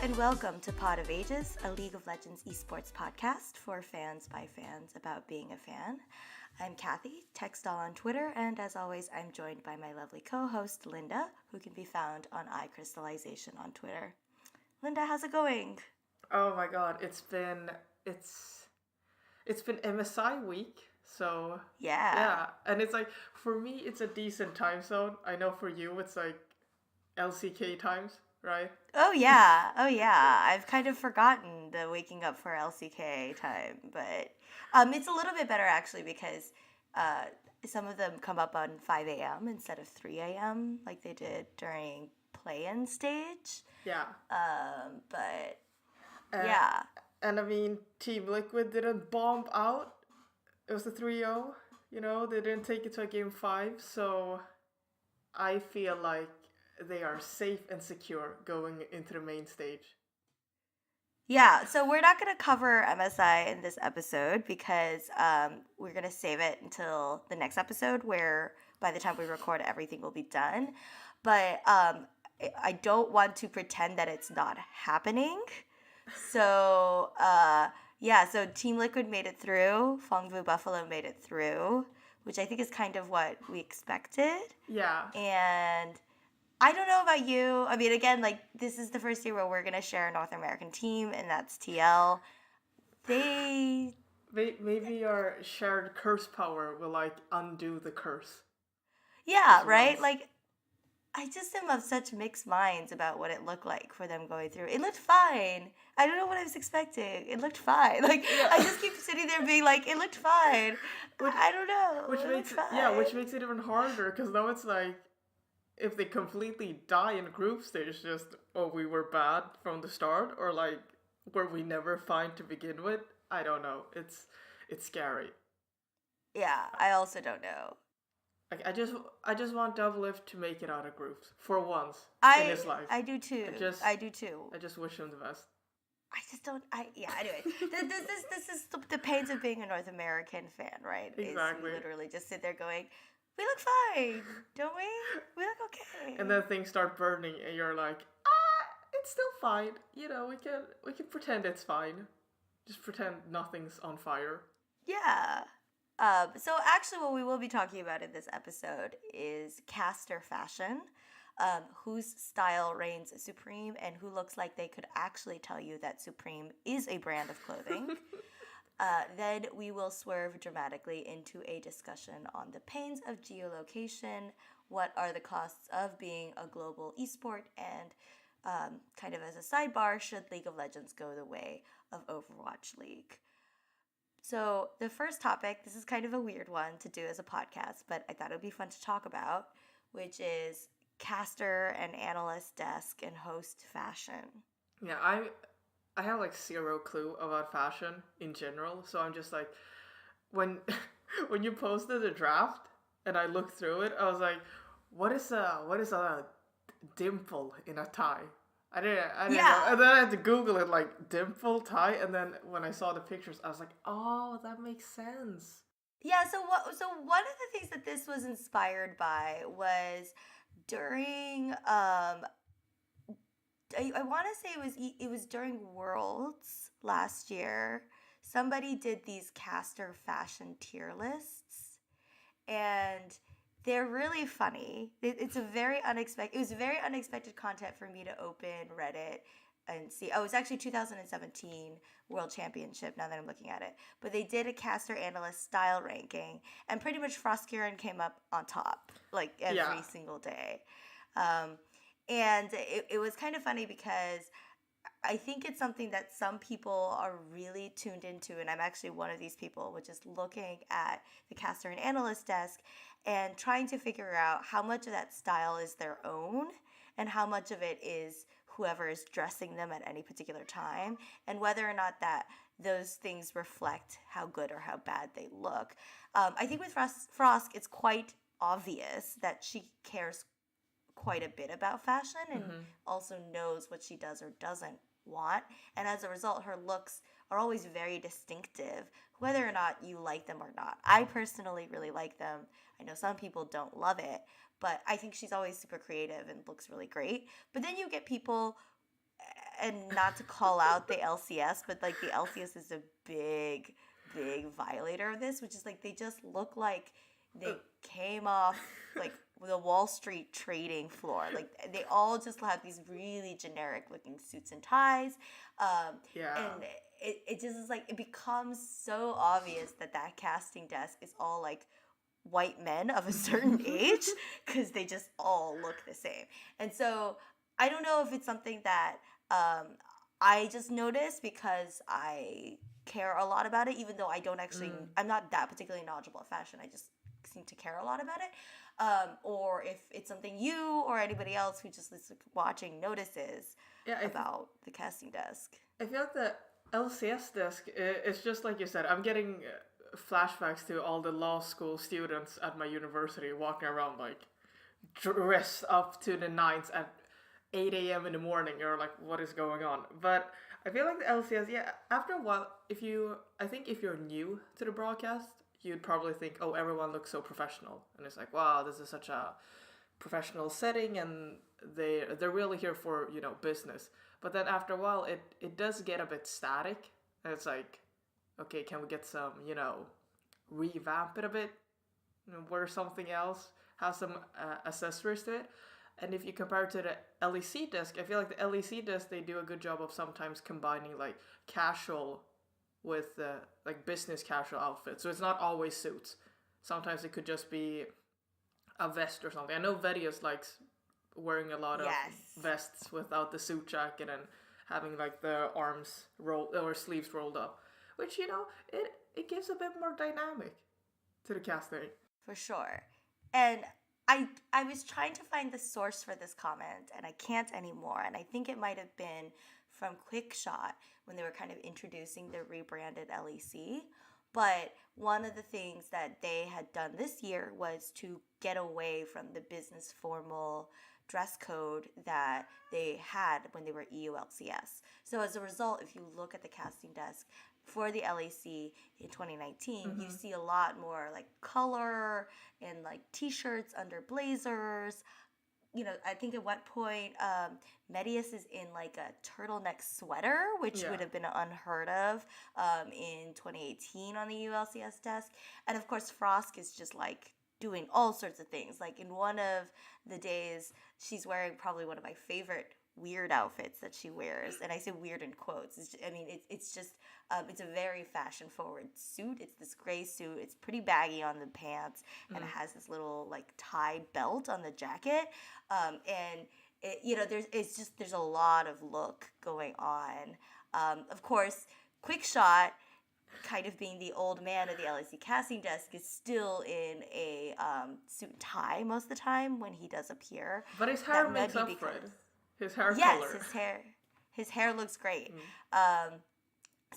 and welcome to Pod of Ages, a League of Legends esports podcast for fans by fans about being a fan. I'm Cathy, TechStall on Twitter, and as always, I'm joined by my lovely co-host, Linda, who can be found on iCrystallization on Twitter. Linda, how's it going? Oh my god, it's been MSI week, so Yeah. and it's like, for me it's a decent time zone. I know for you it's like LCK times, right? Oh yeah. I've kind of forgotten the waking up for LCK time, but it's a little bit better actually because uh, some of them come up on 5 a.m. instead of 3 a.m. like they did during play-in stage. Yeah. But Uh, yeah. and I mean, Team Liquid didn't bomb out. It was a 3-0, they didn't take it to a game 5, so I feel like they are safe and secure going into the main stage. Yeah, so we're not going to cover MSI in this episode because we're going to save it until the next episode where by the time we record everything will be done. But I don't want to pretend that it's not happening. So so Team Liquid made it through. Fongvu Buffalo made it through, which I think is kind of what we expected. Yeah. And I don't know about you. I mean, again, like, this is the first year where we're going to share a North American team, and that's TL. Maybe our shared curse power will, like, undo the curse. Yeah, right? Like, I just am of such mixed minds about what it looked like for them going through. It looked fine. I don't know what I was expecting. It looked fine. Like, yeah. I just keep sitting there being like, it looked fine. I don't know. Which makes it even harder, because now it's like, if they completely die in group stage, just, we were bad from the start, or like, were we never fine to begin with? I don't know. It's scary. Yeah, I also don't know. Like, I just want Doublelift to make it out of groups for once in his life. I do too. I do too. I just wish him the best. I just don't. Anyway, this is the pains of being a North American fan, right? Exactly. Is you literally just sit there going, we look fine, don't we? We look okay. And then things start burning, and you're like, it's still fine. We can pretend it's fine. Just pretend nothing's on fire. Yeah. So actually what we will be talking about in this episode is caster fashion, whose style reigns supreme and who looks like they could actually tell you that Supreme is a brand of clothing. Then we will swerve dramatically into a discussion on the pains of geolocation, what are the costs of being a global esport, and kind of as a sidebar, should League of Legends go the way of Overwatch League. So the first topic, this is kind of a weird one to do as a podcast, but I thought it would be fun to talk about, which is caster and analyst desk and host fashion. Yeah, I have like zero clue about fashion in general, so I'm just like, when you posted the draft and I looked through it, I was like, what is a dimple in a tie? I didn't know. And then I had to Google it, like, dimple tie, and then when I saw the pictures, I was like, oh, that makes sense. Yeah, so one of the things that this was inspired by was during I want to say it was during Worlds last year. Somebody did these caster fashion tier lists, and they're really funny. It was very unexpected content for me to open Reddit and see. Oh, it was actually 2017 World Championship, now that I'm looking at it. But they did a caster analyst style ranking, and pretty much Froskurinn came up on top, like, every single day. And it was kind of funny because I think it's something that some people are really tuned into, and I'm actually one of these people, which is looking at the caster and analyst desk and trying to figure out how much of that style is their own and how much of it is whoever is dressing them at any particular time, and whether or not that those things reflect how good or how bad they look. I think with Frosk, it's quite obvious that she cares quite a bit about fashion and also knows what she does or doesn't want, and as a result her looks are always very distinctive, whether or not you like them or not. I personally really like them. I know some people don't love it, but I think she's always super creative and looks really great. But then you get people and not to call out the LCS, but like the LCS is a big violator of this, which is like they just look like they came off like the Wall Street trading floor. Like they all just have these really generic looking suits and ties. And it just is like, it becomes so obvious that casting desk is all like white men of a certain age because they just all look the same. And so I don't know if it's something that I just noticed because I care a lot about it, even though I don't actually, I'm not that particularly knowledgeable of fashion. I just seem to care a lot about it. Or if it's something you or anybody else who just is watching notices about the casting desk. I feel like the LCS desk, it's just like you said, I'm getting flashbacks to all the law school students at my university walking around like dressed up to the nines at 8 a.m. in the morning. You're like, what is going on? But I feel like the LCS, after a while, if you're new to the broadcast, you'd probably think, oh, everyone looks so professional. And it's like, wow, this is such a professional setting and they're really here for, business. But then after a while, it does get a bit static. And it's like, okay, can we get some, revamp it a bit? Wear something else, have some accessories to it. And if you compare it to the LEC desk, I feel like the LEC desk, they do a good job of sometimes combining like casual with like business casual outfits. So it's not always suits. Sometimes it could just be a vest or something. I know Vedius likes wearing a lot of vests without the suit jacket and having like the arms rolled or sleeves rolled up, which it gives a bit more dynamic to the casting. For sure. And I was trying to find the source for this comment and I can't anymore. And I think it might have been from QuickShot when they were kind of introducing the rebranded LEC. But one of the things that they had done this year was to get away from the business formal dress code that they had when they were EULCS. So as a result, if you look at the casting desk for the LEC in 2019, you see a lot more like color and like t-shirts under blazers. I think at one point, Medius is in like a turtleneck sweater, which would have been unheard of in 2018 on the ULCS desk. And of course, Frosk is just like doing all sorts of things. Like in one of the days, she's wearing probably one of my favorite weird outfits that she wears, and I say weird in quotes. It's just it's a very fashion forward suit. It's this gray suit. It's pretty baggy on the pants, and it has this little like tie belt on the jacket. And there's a lot of look going on. Of course, QuickShot, kind of being the old man of the LEC casting desk, is still in a suit and tie most of the time when he does appear. But his hair makes up for it. His hair color. Yes, his hair looks great.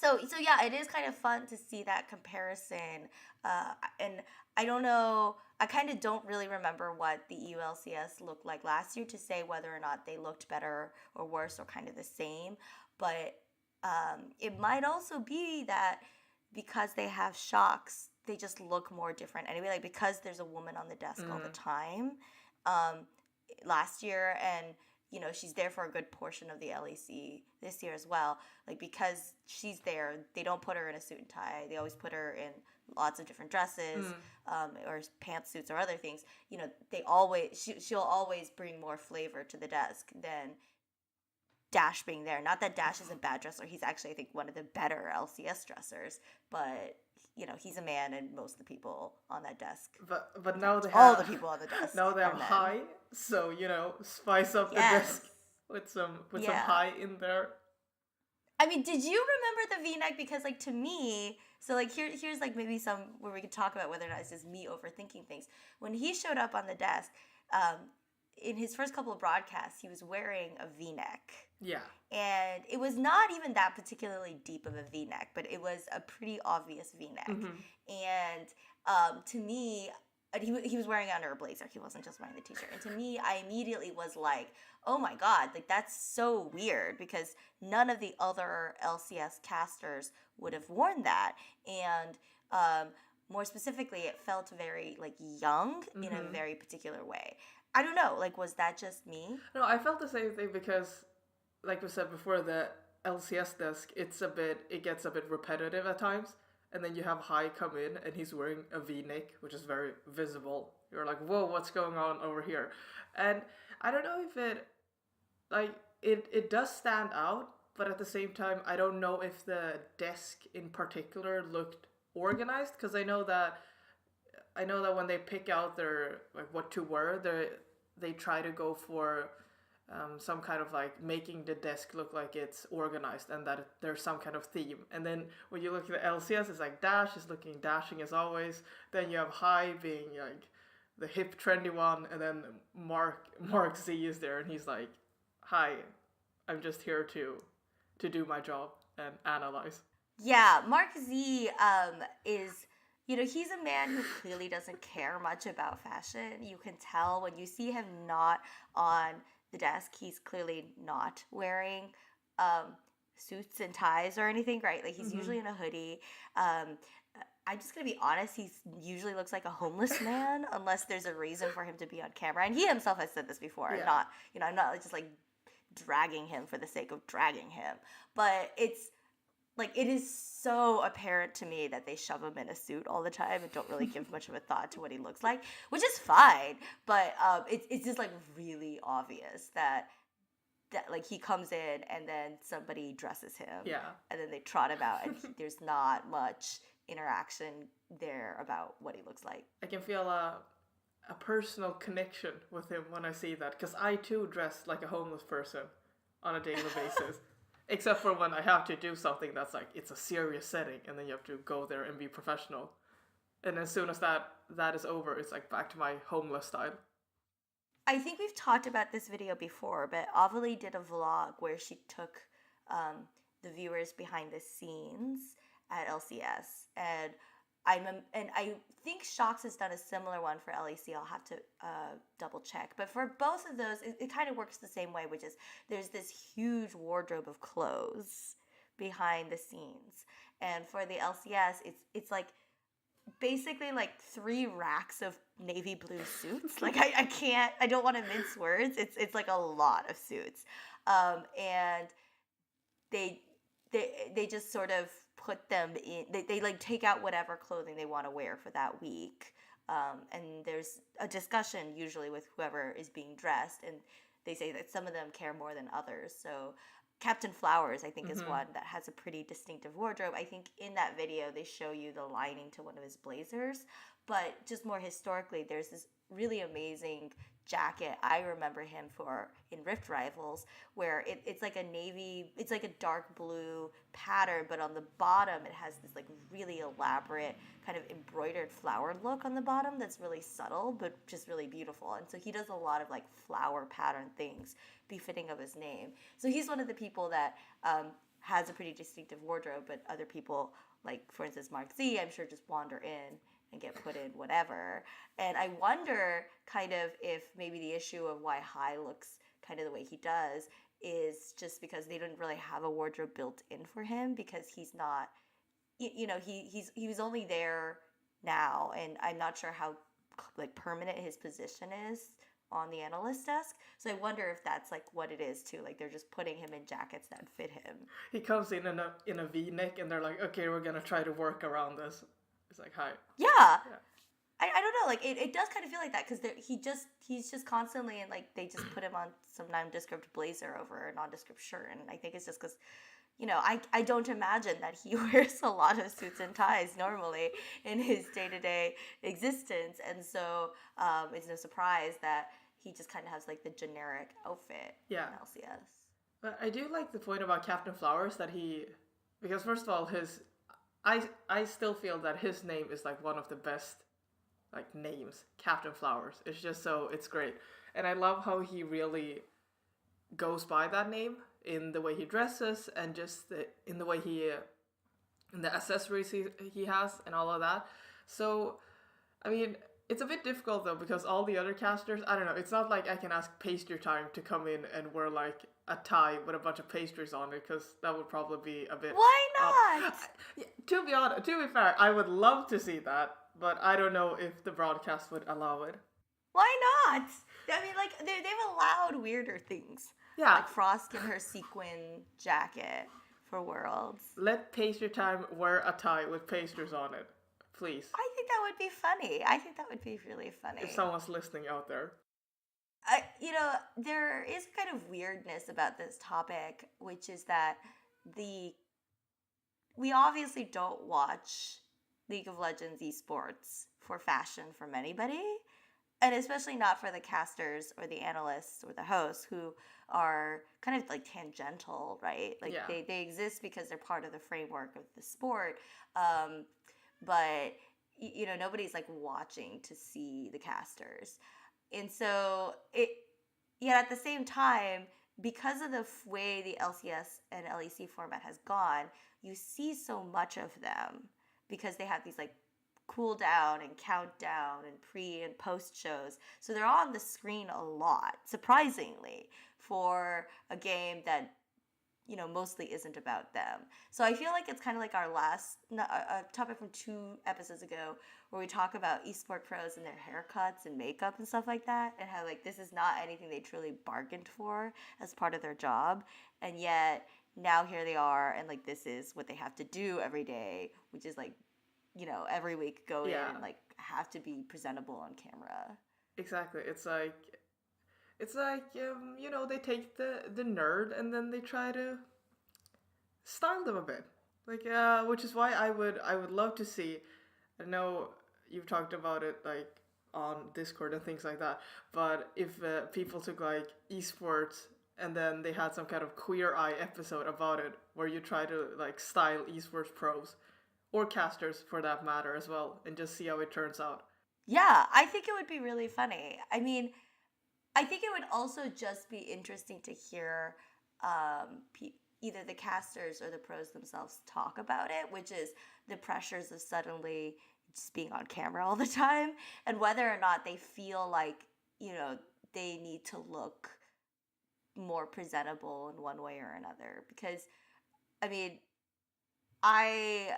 So yeah, it is kind of fun to see that comparison. And I don't know, I kind of don't really remember what the EULCS looked like last year to say whether or not they looked better or worse or kind of the same. But it might also be that because they have Sjokz, they just look more different anyway. Like because there's a woman on the desk all the time last year, and she's there for a good portion of the LEC this year as well. Like, because she's there, they don't put her in a suit and tie. They always put her in lots of different dresses or pantsuits or other things. She'll always bring more flavor to the desk than Dash being there. Not that Dash is a bad dresser. He's actually, I think, one of the better LCS dressers. But, he's a man, and most of the people on that desk. But now they have... all the people on the desk. Now they have high, so, spice up the desk with some high in there. I mean, did you remember the V-neck? Because, like, to me... So, like, here's, like, maybe some... where we could talk about whether or not it's just me overthinking things. When he showed up on the desk... in his first couple of broadcasts, he was wearing a V-neck. Yeah. And it was not even that particularly deep of a V-neck, but it was a pretty obvious V-neck. And to me, he was wearing it under a blazer. He wasn't just wearing the t-shirt. And to me, I immediately was like, oh my God, like that's so weird because none of the other LCS casters would have worn that. And more specifically, it felt very like young in a very particular way. I don't know, like, was that just me? No, I felt the same thing because like we said before, the LCS desk, it gets a bit repetitive at times. And then you have Hai come in and he's wearing a V-neck, which is very visible. You're like, whoa, what's going on over here? And I don't know if like, it does stand out, but at the same time, I don't know if the desk in particular looked organized, because I know that when they pick out their, like, what to wear, they try to go for some kind of like making the desk look like it's organized and that there's some kind of theme. And then when you look at the LCS, it's like Dash is looking dashing as always. Then you have Hai being like the hip trendy one, and then Mark Z is there, and he's like, "Hi, I'm just here to do my job and analyze." Yeah, Mark Z is, he's a man who clearly doesn't care much about fashion. You can tell when you see him not on the desk, he's clearly not wearing suits and ties or anything, right? Like, he's usually in a hoodie. I'm just gonna be honest, he usually looks like a homeless man unless there's a reason for him to be on camera. And he himself has said this before. Yeah. I'm not just like dragging him for the sake of dragging him. But it's like, it is so apparent to me that they shove him in a suit all the time and don't really give much of a thought to what he looks like, which is fine. But it's just like really obvious that like he comes in and then somebody dresses him. Yeah. And then they trot him out, and there's not much interaction there about what he looks like. I can feel a personal connection with him when I see that, because I too dress like a homeless person on a daily basis. Except for when I have to do something that's like, it's a serious setting, and then you have to go there and be professional. And as soon as that is over, it's like back to my homeless style. I think we've talked about this video before, but Ovilee did a vlog where she took the viewers behind the scenes at LCS, and I think Sjokz has done a similar one for LEC. I'll have to double check. But for both of those, it kind of works the same way, which is there's this huge wardrobe of clothes behind the scenes. And for the LCS, it's like basically like 3 racks of navy blue suits. Like, I don't want to mince words. It's like a lot of suits. And they just sort of put them in, they like take out whatever clothing they want to wear for that week, and there's a discussion usually with whoever is being dressed, and they say that some of them care more than others. So Captain Flowers, I think, is one that has a pretty distinctive wardrobe. I think in that video they show you the lining to one of his blazers, but just more historically, there's this really amazing jacket I remember him for in Rift Rivals, where it's like a navy, it's like a dark blue pattern, but on the bottom it has this like really elaborate kind of embroidered flower look on the bottom that's really subtle but just really beautiful. And so he does a lot of like flower pattern things befitting of his name. So he's one of the people that has a pretty distinctive wardrobe, but other people, like for instance Mark Z, I'm sure just wander in and get put in whatever. And I wonder kind of if maybe the issue of why Hai looks kind of the way he does is just because they didn't really have a wardrobe built in for him, because he's not, he was only there now, and I'm not sure how like permanent his position is on the analyst desk. So I wonder if that's like what it is too. Like they're just putting him in jackets that fit him. He comes in a V-neck, and they're like, okay, we're gonna try to work around this. It's like, hi. Yeah. I don't know. Like it does kind of feel like that, because he's just constantly, and like they just put him on some nondescript blazer over a nondescript shirt, and I think it's just because, I don't imagine that he wears a lot of suits and ties normally in his day-to-day existence, and so it's no surprise that he just kind of has like the generic outfit in LCS. But I do like the point about Captain Flowers that because first of all, I still feel that his name is like one of the best like names, Captain Flowers. It's just it's great. And I love how he really goes by that name in the way he dresses, and just in the way in the accessories he has and all of that. So, I mean, it's a bit difficult though, because all the other casters, I don't know, it's not like I can ask Pastry Time to come in and wear like a tie with a bunch of pastries on it, because that would probably be a bit... Why not? To be fair, I would love to see that, but I don't know if the broadcast would allow it. Why not? I mean, like, they've allowed weirder things. Yeah. Like Frosk in her sequin jacket for Worlds. Let Pastry Time wear a tie with pastries on it, please. I think that would be funny. I think that would be really funny. If someone's listening out there. There is kind of weirdness about this topic, which is that we obviously don't watch League of Legends esports for fashion from anybody, and especially not for the casters or the analysts or the hosts who are kind of like tangential, right? Like Yeah. they exist because they're part of the framework of the sport, but nobody's like watching to see the casters. And so yet at the same time, because of the way the LCS and LEC format has gone, you see so much of them because they have these like cooldown and countdown and pre and post shows. So they're on the screen a lot, surprisingly, for a game that mostly isn't about them. So I feel like it's kind of like our last a topic from 2 episodes ago where we talk about esport pros and their haircuts and makeup and stuff like that, and how like this is not anything they truly bargained for as part of their job, and yet now here they are, and like this is what they have to do every day, which is like every week go in and like have to be presentable on camera. Exactly. It's like they take the nerd and then they try to style them a bit. Like which is why I would love to see. I know you've talked about it like on Discord and things like that, but if people took like esports and then they had some kind of Queer Eye episode about it where you try to like style esports pros or casters for that matter as well, and just see how it turns out. Yeah, I think it would be really funny. I mean, I think it would also just be interesting to hear either the casters or the pros themselves talk about it, which is the pressures of suddenly just being on camera all the time, and whether or not they feel like, they need to look more presentable in one way or another. Because, I mean, I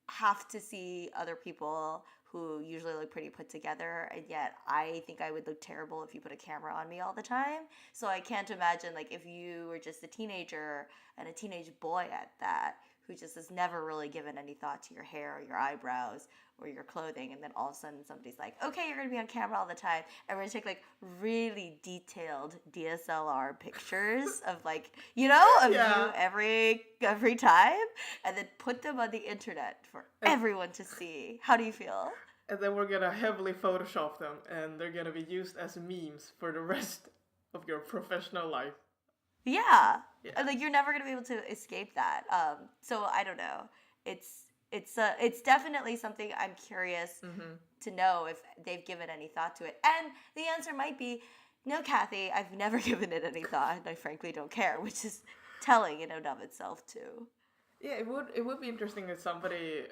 have to see other people who usually look pretty put together, and yet I think I would look terrible if you put a camera on me all the time. So I can't imagine like if you were just a teenager and a teenage boy at that who just has never really given any thought to your hair or your eyebrows or your clothing, and then all of a sudden somebody's like, okay, you're gonna be on camera all the time, and we're gonna take like really detailed DSLR pictures of like you every time, and then put them on the internet for everyone to see. How do you feel? And then we're gonna heavily Photoshop them, and they're gonna be used as memes for the rest of your professional life. Yeah. Like you're never gonna be able to escape that. So I don't know. It's definitely something I'm curious to know if they've given any thought to it. And the answer might be, no, Cathy, I've never given it any thought, and I frankly don't care, which is telling in and of itself too. Yeah, it would be interesting if somebody,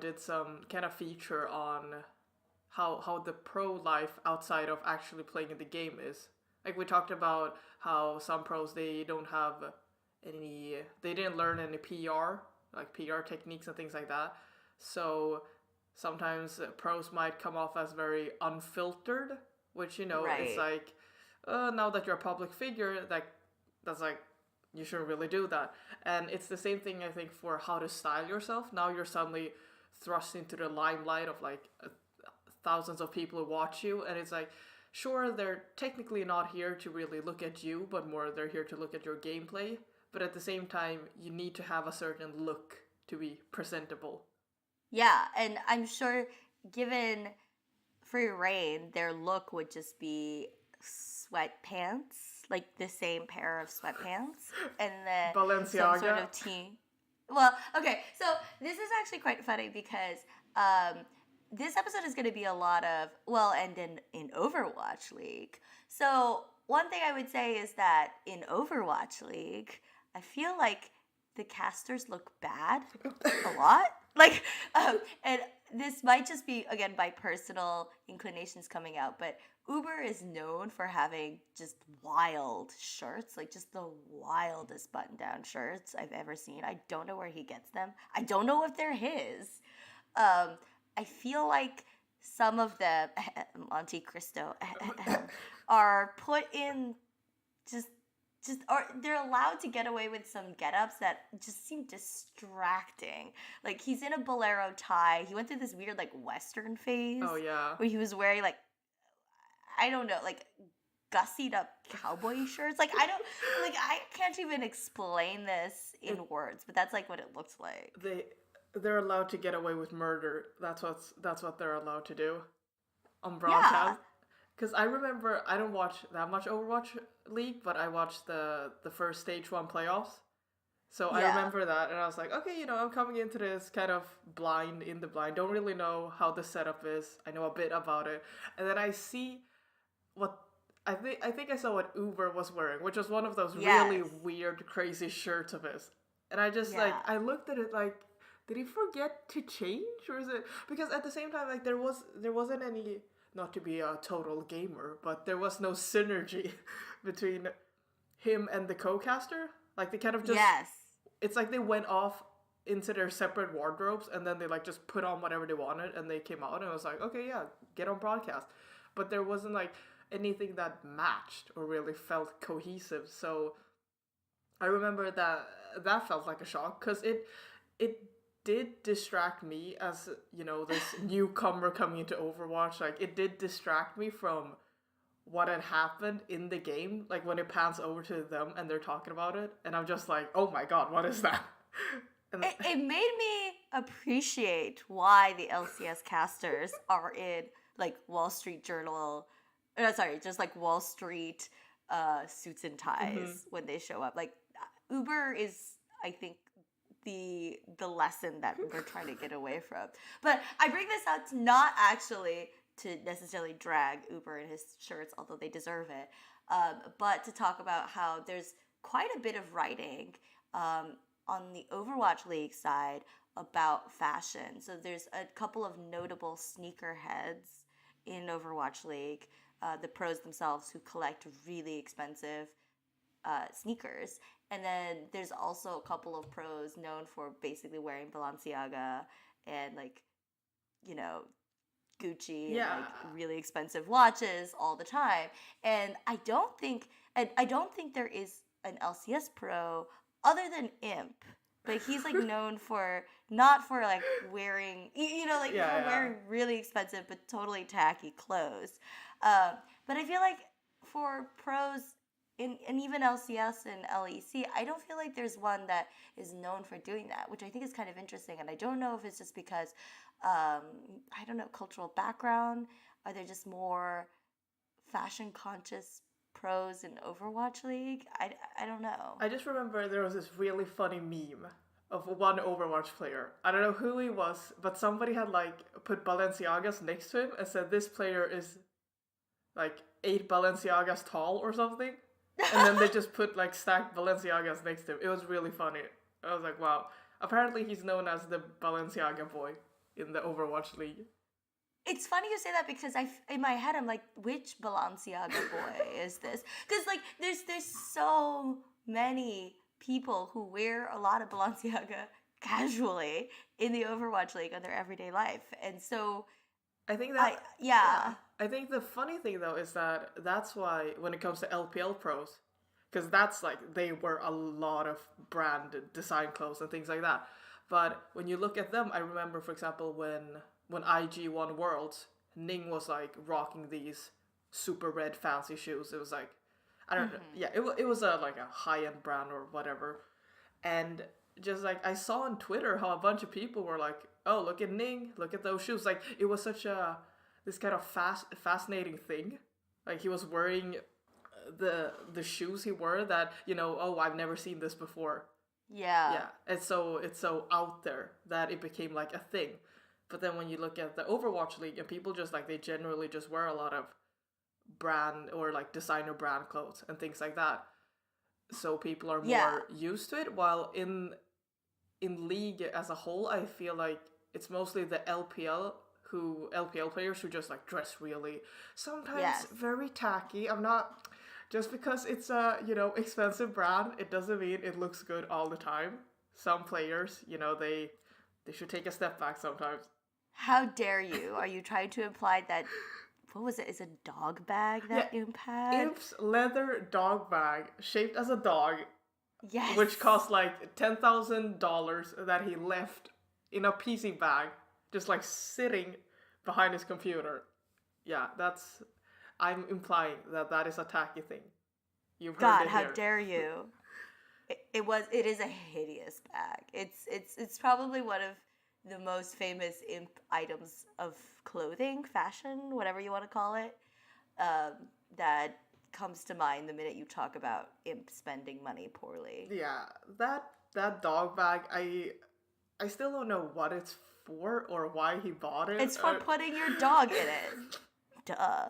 did some kind of feature on how the pro life outside of actually playing in the game is. Like we talked about how some pros they didn't learn any PR, like PR techniques and things like that. So sometimes pros might come off as very unfiltered, which Right. it's like now that you're a public figure, that's like you shouldn't really do that. And it's the same thing I think for how to style yourself. Now you're suddenly thrust into the limelight of like thousands of people who watch you, and it's like, sure, they're technically not here to really look at you, but more they're here to look at your gameplay. But at the same time, you need to have a certain look to be presentable. Yeah, and I'm sure given Free Reign, their look would just be sweatpants, like the same pair of sweatpants, and then Balenciaga. some sort of team. Well, okay, so this is actually quite funny because this episode is going to be a lot of, and in Overwatch League. So one thing I would say is that in Overwatch League, I feel like the casters look bad a lot. Like, and this might just be, again, by personal inclinations coming out, but Uber is known for having just wild shirts, like just the wildest button-down shirts I've ever seen. I don't know where he gets them. I don't know if they're his. I feel like some of them, Monte Cristo, are put in just just, or they're allowed to get away with some get-ups that just seem distracting. Like, he's in a bolero tie. He went through this weird, like, Western phase Oh yeah. where he was wearing, like, I don't know, like, gussied up cowboy shirts. Like, I can't even explain this in words, but that's, like, what it looks like. They're allowed to get away with murder. That's what they're allowed to do on Yeah. broadcast. Because I remember, I don't watch that much Overwatch League, but I watched the first Stage 1 playoffs. So I Yeah. remember that, and I was like, okay, I'm coming into this kind of blind, in the blind. Don't really know how the setup is. I know a bit about it. And then I see what, I think I saw what Uber was wearing, which was one of those really Yes. weird, crazy shirts of his. And I just, Yeah. I looked at it like, did he forget to change? Or is it, because at the same time, like, there wasn't any, not to be a total gamer, but there was no synergy between him and the co-caster. Like, they kind of just, Yes. it's like they went off into their separate wardrobes, and then they, like, just put on whatever they wanted, and they came out, and I was like, okay, yeah, get on broadcast. But there wasn't, like, anything that matched or really felt cohesive. So I remember that felt like a shock, because it did distract me as, this newcomer coming into Overwatch. Like, it did distract me from what had happened in the game, like when it pans over to them and they're talking about it, and I'm just like, oh my god, what is that? And It made me appreciate why the LCS casters are in, like, Wall Street Journal, just like Wall Street suits and ties when they show up. Like, Uber is, I think, the lesson that we're trying to get away from. But I bring this out not actually to necessarily drag Uber in his shirts, although they deserve it, but to talk about how there's quite a bit of writing on the Overwatch League side about fashion. So there's a couple of notable sneakerheads in Overwatch League, the pros themselves who collect really expensive sneakers. And then there's also a couple of pros known for basically wearing Balenciaga and, like, Gucci and, like, really expensive watches all the time. And I don't think there is an LCS pro other than Imp. Like, he's, like, known for not for, like, wearing, wearing really expensive but totally tacky clothes. But I feel like for pros and even LCS and LEC, I don't feel like there's one that is known for doing that, which I think is kind of interesting. And I don't know if it's just because, I don't know, cultural background. Are there just more fashion conscious pros in Overwatch League? I don't know. I just remember there was this really funny meme of one Overwatch player. I don't know who he was, but somebody had, like, put Balenciagas next to him and said this player is, like, 8 Balenciagas tall or something. And then they just put, like, stacked Balenciagas next to him. It was really funny. I was like, wow. Apparently he's known as the Balenciaga boy in the Overwatch League. It's funny you say that because in my head I'm like, which Balenciaga boy is this? Because, like, there's so many people who wear a lot of Balenciaga casually in the Overwatch League in their everyday life, and so I think that yeah. I think the funny thing though is that that's why when it comes to LPL pros, because that's like they wear a lot of branded design clothes and things like that. But when you look at them, I remember, for example, when IG won Worlds, Ning was like rocking these super red fancy shoes. It was like, I don't know, yeah, it was like a high end brand or whatever, and just like I saw on Twitter how a bunch of people were like, oh, look at Ning, look at those shoes. Like, it was such this kind of fascinating thing. Like, he was wearing the shoes he wore that, oh, I've never seen this before. Yeah. It's so out there that it became like a thing. But then when you look at the Overwatch League, and people just like, they generally just wear a lot of brand or like designer brand clothes and things like that. So people are more used to it, while in League as a whole, I feel like it's mostly the LPL players who just like dress really, sometimes very tacky. I'm not, just because it's a, expensive brand, it doesn't mean it looks good all the time. Some players, they should take a step back sometimes. How dare you? Are you trying to imply that what was it? Is a dog bag Yeah, that Imp had? Imp's leather dog bag shaped as a dog, Yes. which cost like $10,000 that he left in a PC bag, just like sitting behind his computer. Yeah, I'm implying that that is a tacky thing. You've heard God, it how here. dare you? It is a hideous bag. It's probably one of the most famous Imp items of clothing, fashion, whatever you want to call it, that comes to mind the minute you talk about Imp spending money poorly. Yeah, that dog bag, I still don't know what it's for or why he bought it. It's for putting your dog in it. Duh.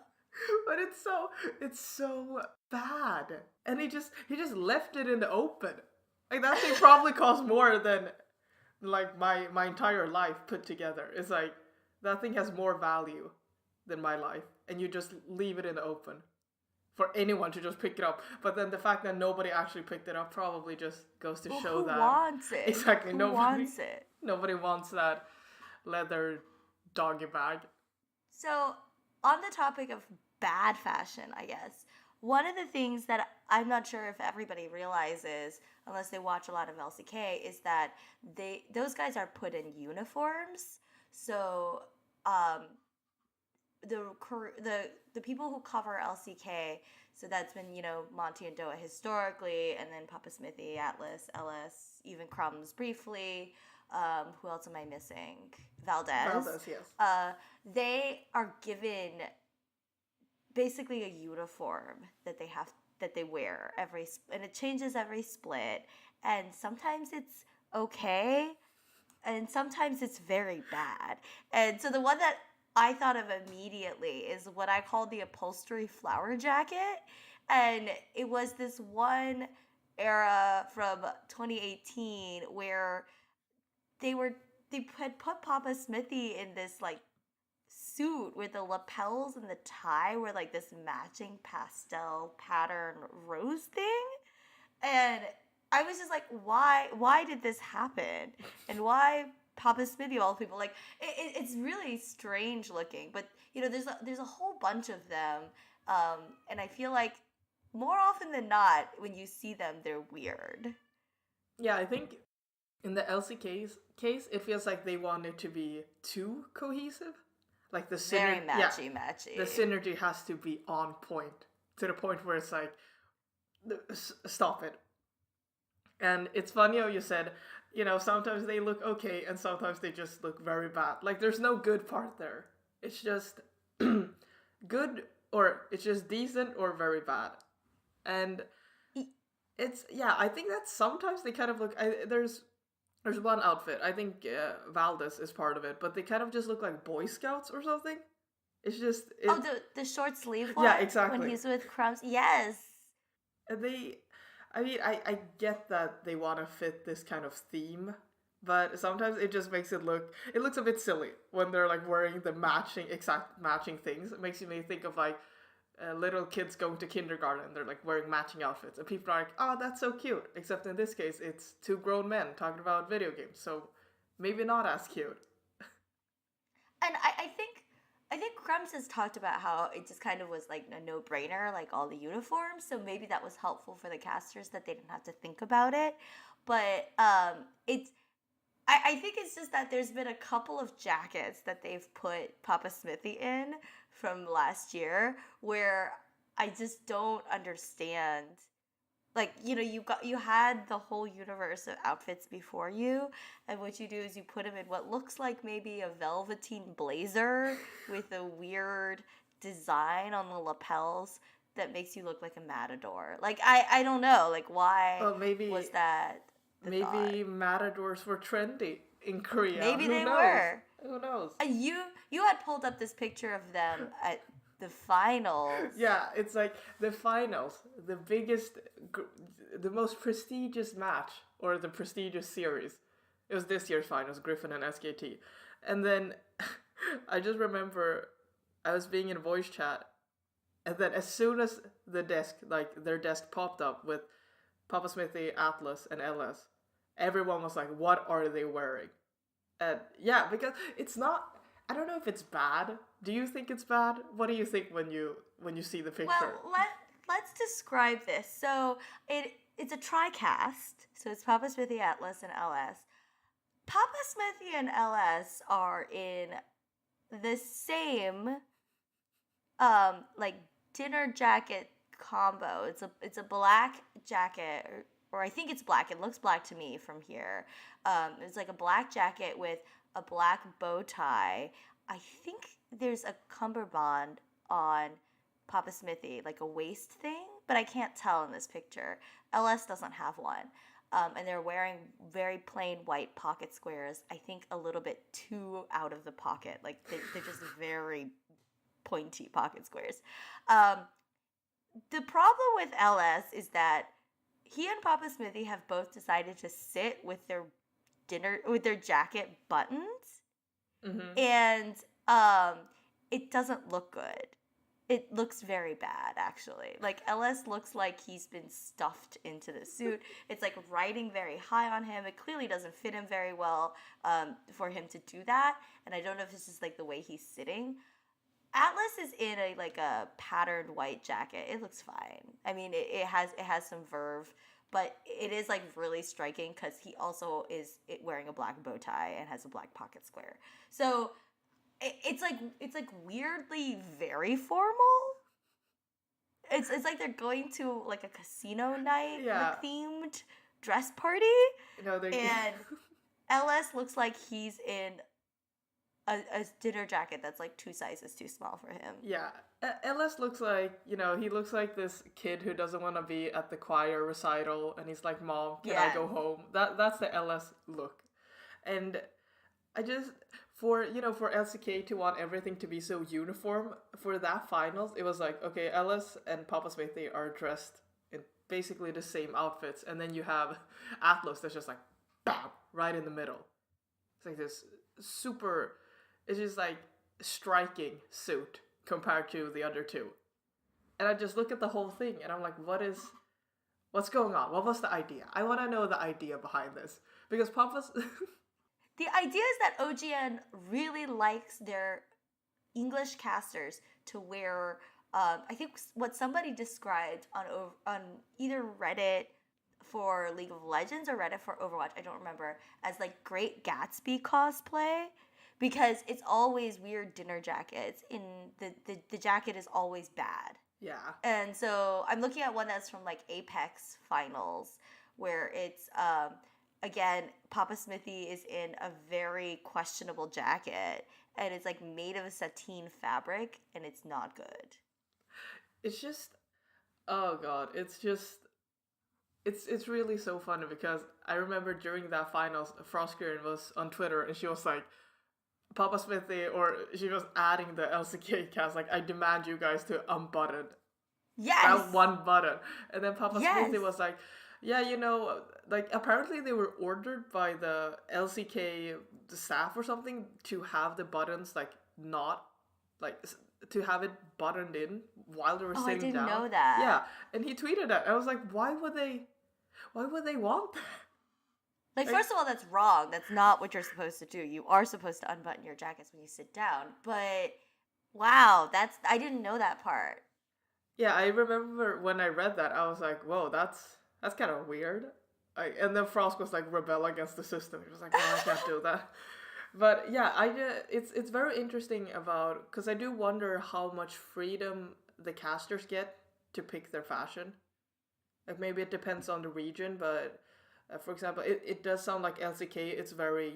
But it's so bad. And he just left it in the open. Like that thing probably cost more than like my entire life put together. It's like that thing has more value than my life, and you just leave it in the open for anyone to just pick it up. But then the fact that nobody actually picked it up probably just goes to show that who wants it? exactly Who nobody wants it? Nobody wants that leather doggy bag. So, on the topic of bad fashion, I guess, one of the things that I'm not sure if everybody realizes, unless they watch a lot of LCK, is that those guys are put in uniforms. So, the people who cover LCK, so that's been, Monty and Doa historically, and then Papa Smithy, Atlas, LS, even Crumbs briefly. Who else am I missing? Valdez, yes. They are given basically a uniform that they wear and it changes every split, and sometimes it's okay and sometimes it's very bad. And so the one that I thought of immediately is what I call the upholstery flower jacket, and it was this one era from 2018 where they had put Papa Smithy in this like suit where the lapels and the tie were like this matching pastel pattern rose thing, and I was just like, why did this happen, and why Papa Smithy of all people? Like it's really strange looking, but there's a whole bunch of them, and I feel like more often than not when you see them they're weird. Yeah, I think in the LCK's case, it feels like they want it to be too cohesive. Like the very matchy. The synergy has to be on point, to the point where it's like, stop it. And it's funny how you said, sometimes they look okay and sometimes they just look very bad. Like there's no good part there. It's just good, or it's just decent or very bad. And I think that sometimes they kind of look, there's one outfit, I think Valdez is part of it, but they kind of just look like Boy Scouts or something. It's just... the short sleeve one? Yeah, exactly. When he's with Crumbs? Yes! And I get that they want to fit this kind of theme, but sometimes it just makes it looks a bit silly when they're like wearing the exact matching things. It makes me think of like little kids going to kindergarten, they're like wearing matching outfits, and people are like, oh, that's so cute. Except in this case, it's two grown men talking about video games, so maybe not as cute. And I think Crumbs has talked about how it just kind of was like a no-brainer, like all the uniforms, so maybe that was helpful for the casters that they didn't have to think about it. But I think it's just that there's been a couple of jackets that they've put Papa Smithy in from last year where I just don't understand. Like, you had the whole universe of outfits before you, and what you do is you put them in what looks like maybe a velveteen blazer with a weird design on the lapels that makes you look like a matador. Like, I don't know, like, why was that? Maybe matadors were trendy in Korea. Maybe they were. Who knows? You had pulled up this picture of them at the finals. Yeah, it's like the finals, the biggest, the most prestigious match, or the prestigious series. It was this year's finals, Griffin and SKT. And then I just remember I was being in voice chat, and then as soon as their desk popped up with Papa Smithy, Atlas, and LS, everyone was like, what are they wearing? And yeah, because it's not, I don't know if it's bad. Do you think it's bad? What do you think when you see the picture? Well, let's describe this. So it's a tri-cast. So it's Papa Smithy, Atlas, and LS. Papa Smithy and LS are in the same like dinner jacket combo. It's a black jacket, or I think it's black. It looks black to me from here. It's like a black jacket with a black bow tie. I think there's a cummerbund on Papa Smithy, like a waist thing, but I can't tell in this picture. LS doesn't have one. And they're wearing very plain white pocket squares. I think a little bit too out of the pocket. Like they're just very pointy pocket squares. The problem with LS is that he and Papa Smithy have both decided to sit with their jacket buttons, and it doesn't look good. It looks very bad, actually. Like, LS looks like he's been stuffed into the suit. It's, like, riding very high on him. It clearly doesn't fit him very well for him to do that. And I don't know if it's just, like, the way he's sitting. Atlas is in a patterned white jacket. It looks fine. I mean, it has some verve, but it is, like, really striking because he also is wearing a black bow tie and has a black pocket square. So it's like weirdly very formal. It's like they're going to like a casino night, like, themed dress party. And LS looks like he's in a dinner jacket that's like 2 sizes too small for him. Yeah. LS looks like, he looks like this kid who doesn't want to be at the choir recital, and he's like, Mom, can I go home? That's the LS look. And I just, for LCK to want everything to be so uniform, for that finals, it was like, okay, Ellis and Papa Smithy are dressed in basically the same outfits, and then you have Atlas that's just like, bam, right in the middle. It's like this super, it's just like striking suit compared to the other two. And I just look at the whole thing, and I'm like, what's going on? What was the idea? I want to know the idea behind this. Because Papa's... The idea is that OGN really likes their English casters to wear, I think what somebody described on either Reddit for League of Legends or Reddit for Overwatch, I don't remember, as like Great Gatsby cosplay, because it's always weird dinner jackets. The jacket is always bad. Yeah. And so I'm looking at one that's from like Apex Finals, where it's... Again, Papa Smithy is in a very questionable jacket, and it's like made of a sateen fabric, and it's not good. It's just, oh god, it's really so funny, because I remember during that finals, Froskurinn was on Twitter, and she was like, Papa Smithy, or she was adding the LCK cast, like, I demand you guys to unbutton that one button. And then Papa Smithy was like, yeah, like, apparently they were ordered by the LCK staff or something to have the buttons, like, not, like, to have it buttoned in while they were sitting down. I didn't know that. Yeah, and he tweeted that. I was like, why would they want that? Like, first of all, that's wrong. That's not what you're supposed to do. You are supposed to unbutton your jackets when you sit down. But, wow, I didn't know that part. Yeah, I remember when I read that, I was like, whoa, that's kind of weird. And then Frost was like, rebel against the system. He was like, no, I can't do that. But yeah, it's very interesting about, because I do wonder how much freedom the casters get to pick their fashion. Like, maybe it depends on the region, but for example, it does sound like LCK, it's very,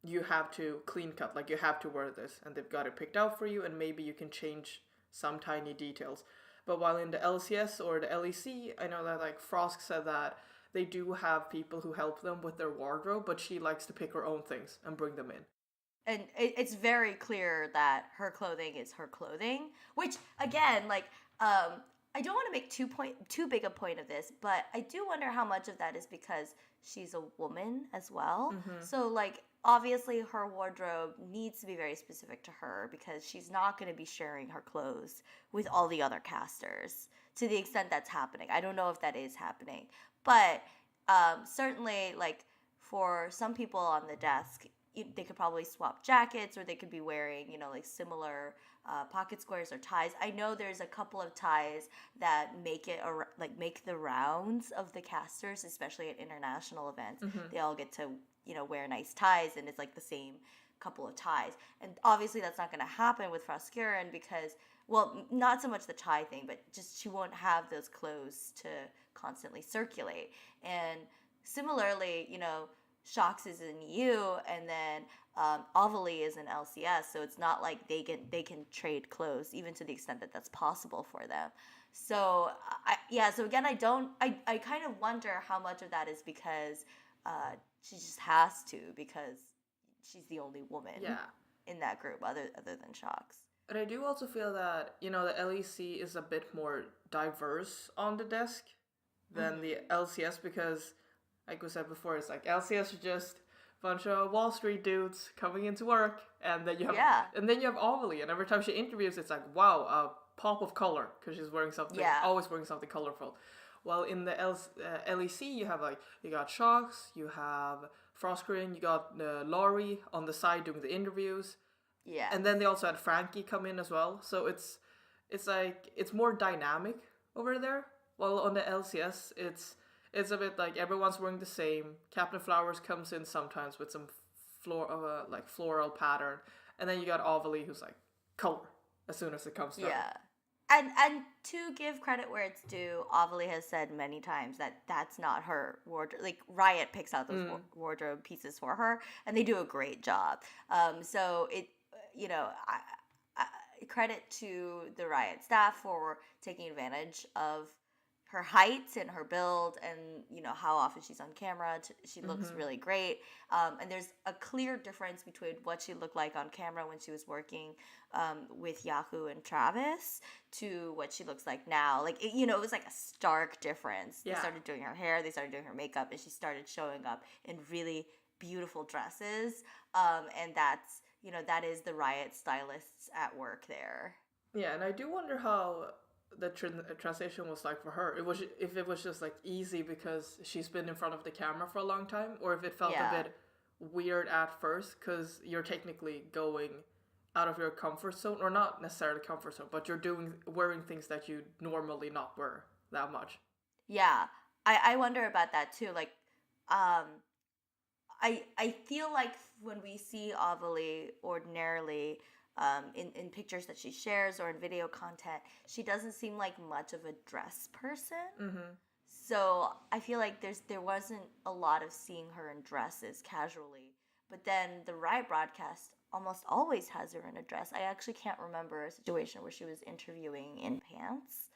you have to clean cut, like you have to wear this, and they've got it picked out for you, and maybe you can change some tiny details. But while in the LCS or the LEC, I know that like Frosk said that they do have people who help them with their wardrobe, but she likes to pick her own things and bring them in. And it's very clear that her clothing is her clothing, which again, like, I don't want to make too big a point of this, but I do wonder how much of that is because she's a woman as well. Mm-hmm. So like, obviously her wardrobe needs to be very specific to her, because she's not going to be sharing her clothes with all the other casters to the extent that's happening. I don't know if that is happening, but certainly, like, for some people on the desk, they could probably swap jackets, or they could be wearing, like similar pocket squares or ties. I know there's a couple of ties that make the rounds of the casters, especially at international events. Mm-hmm. They all get to, wear nice ties, and it's like the same couple of ties. And obviously that's not going to happen with Froskurinn because, well, not so much the tie thing, but just she won't have those clothes to constantly circulate. And similarly, Sjokz is in EU, and then Ovilee is in LCS, so it's not like they can trade clothes, even to the extent that that's possible for them. So so again, I kind of wonder how much of that is because she just has to, because she's the only woman in that group other than Sjokz. But I do also feel that, the LEC is a bit more diverse on the desk than the LCS because, like we said before, it's like LCS is just a bunch of Wall Street dudes coming into work, and then you have Ovilee, and every time she interviews, it's like, wow, a pop of color because she's wearing something, always wearing something colorful. While in the LEC, you got Sjokz, you have Froskurinn, you got Laurie on the side doing the interviews. Yeah. And then they also had Frankie come in as well. So it's like it's more dynamic over there. While on the LCS, it's a bit like everyone's wearing the same. Captain Flowers comes in sometimes with some floral pattern, and then you got Ovilee who's like color as soon as it comes to her. Yeah. And to give credit where it's due, Ovilee has said many times that that's not her wardrobe. Like, Riot picks out those wardrobe pieces for her, and they do a great job. So it, credit to the Riot staff for taking advantage of her height and her build, and how often she's on camera. She looks really great, and there's a clear difference between what she looked like on camera when she was working with Yahoo and Travis to what she looks like now. Like, it was like a stark difference. They started doing her hair, they started doing her makeup, and she started showing up in really beautiful dresses, and that's that is the Riot stylists at work there. Yeah, and I do wonder how the transition was like for her. If it was just like easy because she's been in front of the camera for a long time, or if it felt a bit weird at first because you're technically going out of your comfort zone, or not necessarily comfort zone, but you're wearing things that you normally not wear that much. Yeah, I wonder about that too. Like, I feel like when we see Ovilee ordinarily, in pictures that she shares or in video content, she doesn't seem like much of a dress person. Mm-hmm. So I feel like there wasn't a lot of seeing her in dresses casually. But then the Riot broadcast almost always has her in a dress. I actually can't remember a situation where she was interviewing in pants.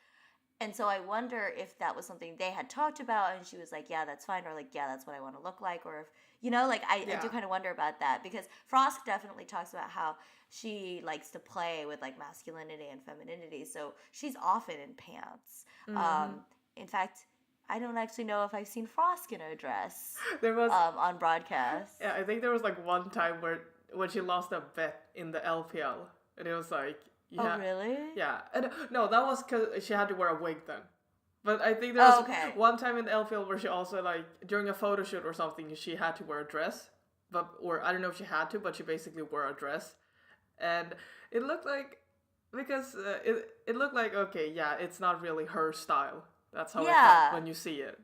And so I wonder if that was something they had talked about and she was like, yeah, that's fine, or like, yeah, that's what I want to look like, or if, I do kind of wonder about that, because Frosk definitely talks about how she likes to play with like masculinity and femininity, so she's often in pants. Mm-hmm. In fact, I don't actually know if I've seen Frosk in a dress there was on broadcast. Yeah, I think there was like one time when she lost a bet in the LPL, and it was like, oh, really? Yeah. And, no, that was because she had to wear a wig then. But I think there was one time in the LPL where she also, like, during a photo shoot or something, she had to wear a dress. Or I don't know if she had to, but she basically wore a dress. And it looked like, because it looked like, okay, yeah, it's not really her style. That's how it felt when you see it.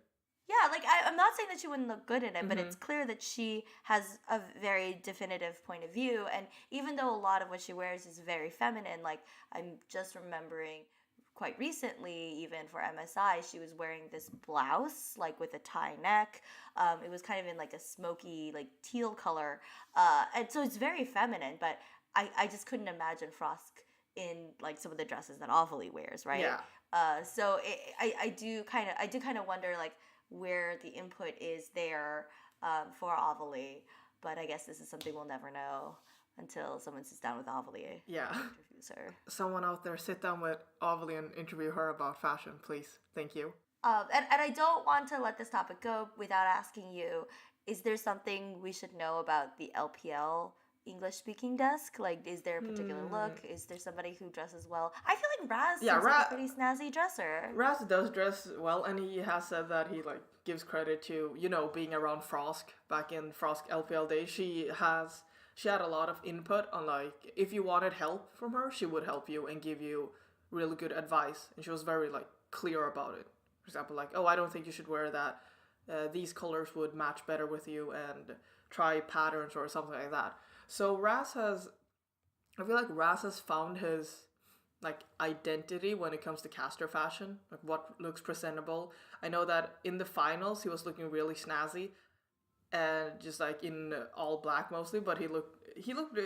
Yeah, like, I'm not saying that she wouldn't look good in it, but it's clear that she has a very definitive point of view. And even though a lot of what she wears is very feminine, like, I'm just remembering quite recently, even for MSI, she was wearing this blouse, like, with a tie neck. It was kind of in, like, a smoky, like, teal color. And so it's very feminine, but I just couldn't imagine Frosk in, like, some of the dresses that Ovilee wears, right? Yeah. So I do kind of wonder, like, where the input is there for Ovilee, but I guess this is something we'll never know until someone sits down with Ovilee. Yeah. And interviews her. Someone out there, sit down with Ovilee and interview her about fashion, please. Thank you. And I don't want to let this topic go without asking you, is there something we should know about the LPL English speaking desk? Like, is there a particular Hmm. look? Is there somebody who dresses well? I feel like Raz Yeah, seems like a pretty snazzy dresser. Raz does dress well, and he has said that he like gives credit to being around Frosk back in Frosk LPL days. She had a lot of input on like if you wanted help from her, she would help you and give you really good advice, and she was very like clear about it. For example, like, oh, I don't think you should wear that. These colors would match better with you, and try patterns or something like that. So I feel like Raz has found his like identity when it comes to caster fashion, like what looks presentable. I know that in the finals he was looking really snazzy and just like in all black mostly, but he looked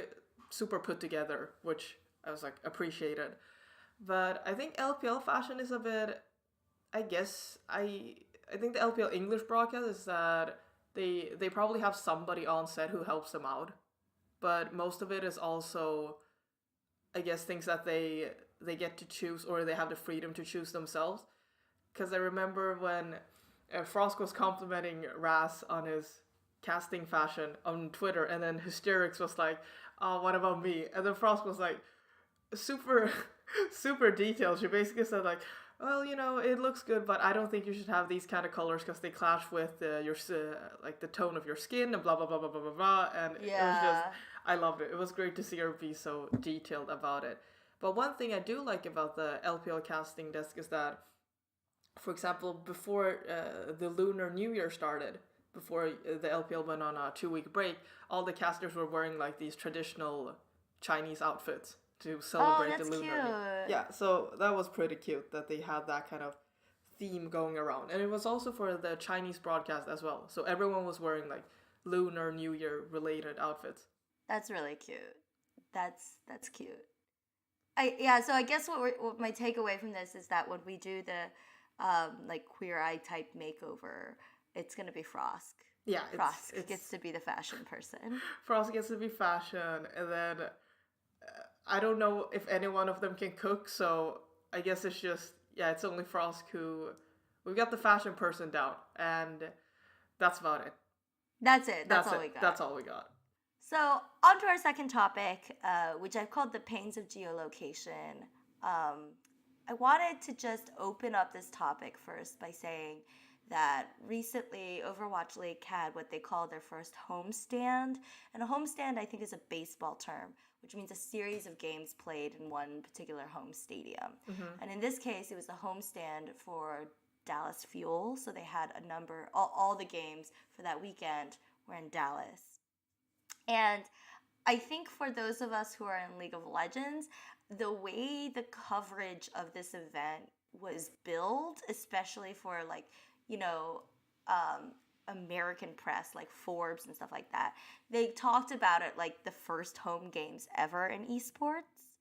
super put together, which I was like appreciated. But I think LPL fashion is a bit. I guess I think the LPL English broadcast is that they probably have somebody on set who helps them out, but most of it is also I guess things that they get to choose or they have the freedom to choose themselves. Because I remember when Frost was complimenting Raz on his casting fashion on Twitter, and then Hysterics was like, "Oh, what about me?" And then Frost was like, super, super detailed. She basically said like, "Well, it looks good, but I don't think you should have these kind of colors because they clash with your like the tone of your skin and blah blah blah blah blah blah blah." And it was just, Yeah. I loved it. It was great to see her be so detailed about it. But one thing I do like about the LPL casting desk is that, for example, before the Lunar New Year started, before the LPL went on a 2 week break, all the casters were wearing like these traditional Chinese outfits to Oh, celebrate the that's Lunar New. cute. Yeah, so that was pretty cute that they had that kind of theme going around, and it was also for the Chinese broadcast as well. So everyone was wearing like Lunar New Year related outfits. That's really cute. That's cute. I yeah. So I guess what my takeaway from this is that when we do the like Queer Eye type makeover, it's gonna be Frosk. Yeah, Frosk gets it's to be the fashion person. Frost gets to be fashion, and then I don't know if any one of them can cook, so I guess it's just yeah, it's only Frost who we got the fashion person down, and that's about it. That's it. That's That's all it. we got. That's all we got. So, on to our second topic, which I've called the pains of geolocation. I wanted to just open up this topic first by saying that recently Overwatch League had what they call their first homestand. And a homestand, I think, is a baseball term, which means a series of games played in one particular home stadium. Mm-hmm. And in this case, it was a homestand for Dallas Fuel. So they had a number, all the games for that weekend were in Dallas. And I think for those of us who are in League of Legends, the way the coverage of this event was billed, especially for like, you know, American press like Forbes and stuff like that, they talked about it like the first home games ever in esports,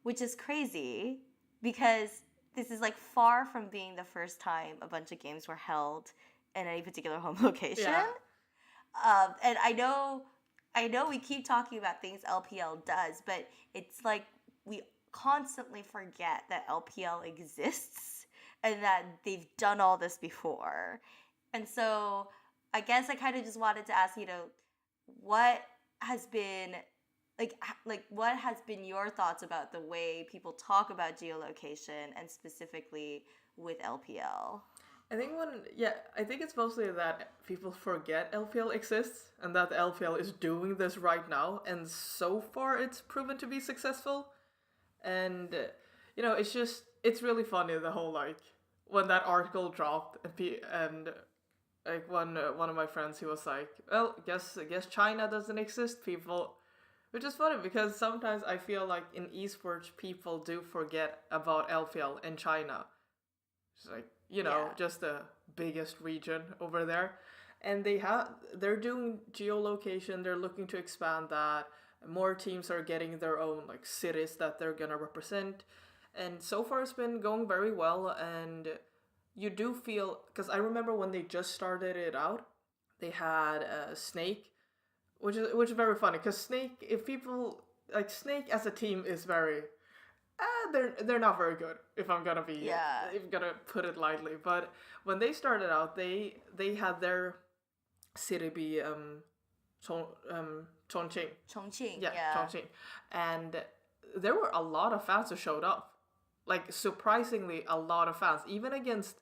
which is crazy because this is like far from being the first time a bunch of games were held in any particular home location. Yeah. And I know we keep talking about things LPL does, but it's like we constantly forget that LPL exists and that they've done all this before. And so I guess I kind of just wanted to ask, what has been what has been your thoughts about the way people talk about geolocation and specifically with LPL? I think it's mostly that people forget LPL exists and that the LPL is doing this right now, and so far it's proven to be successful. And it's really funny the whole like when that article dropped and like one of my friends, he was like, well, guess China doesn't exist, people. Which is funny because sometimes I feel like in esports people do forget about LPL in China. It's like, Yeah. just the biggest region over there. And they're doing geolocation, they're looking to expand that. More teams are getting their own like cities that they're gonna represent. And so far it's been going very well, and you do feel, because I remember when they just started it out, they had Snake, which is very funny because Snake, if people like Snake as a team is very they're not very good, if I'm gonna be Yeah. if I'm gonna put it lightly. But when they started out, they had their city be Chongqing. Chongqing, Yeah, yeah. Chongqing. And there were a lot of fans who showed up. Like, surprisingly, a lot of fans. Even against,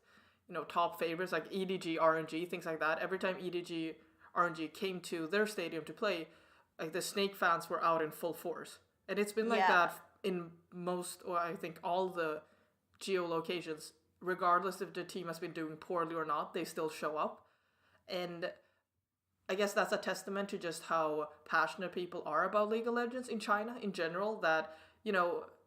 top favorites like EDG, RNG, things like that. Every time EDG, RNG came to their stadium to play, like, the Snake fans were out in full force. And it's been like Yeah. that in most, or I think all the geolocations. Regardless if the team has been doing poorly or not, they still show up. And I guess that's a testament to just how passionate people are about League of Legends in China in general, that,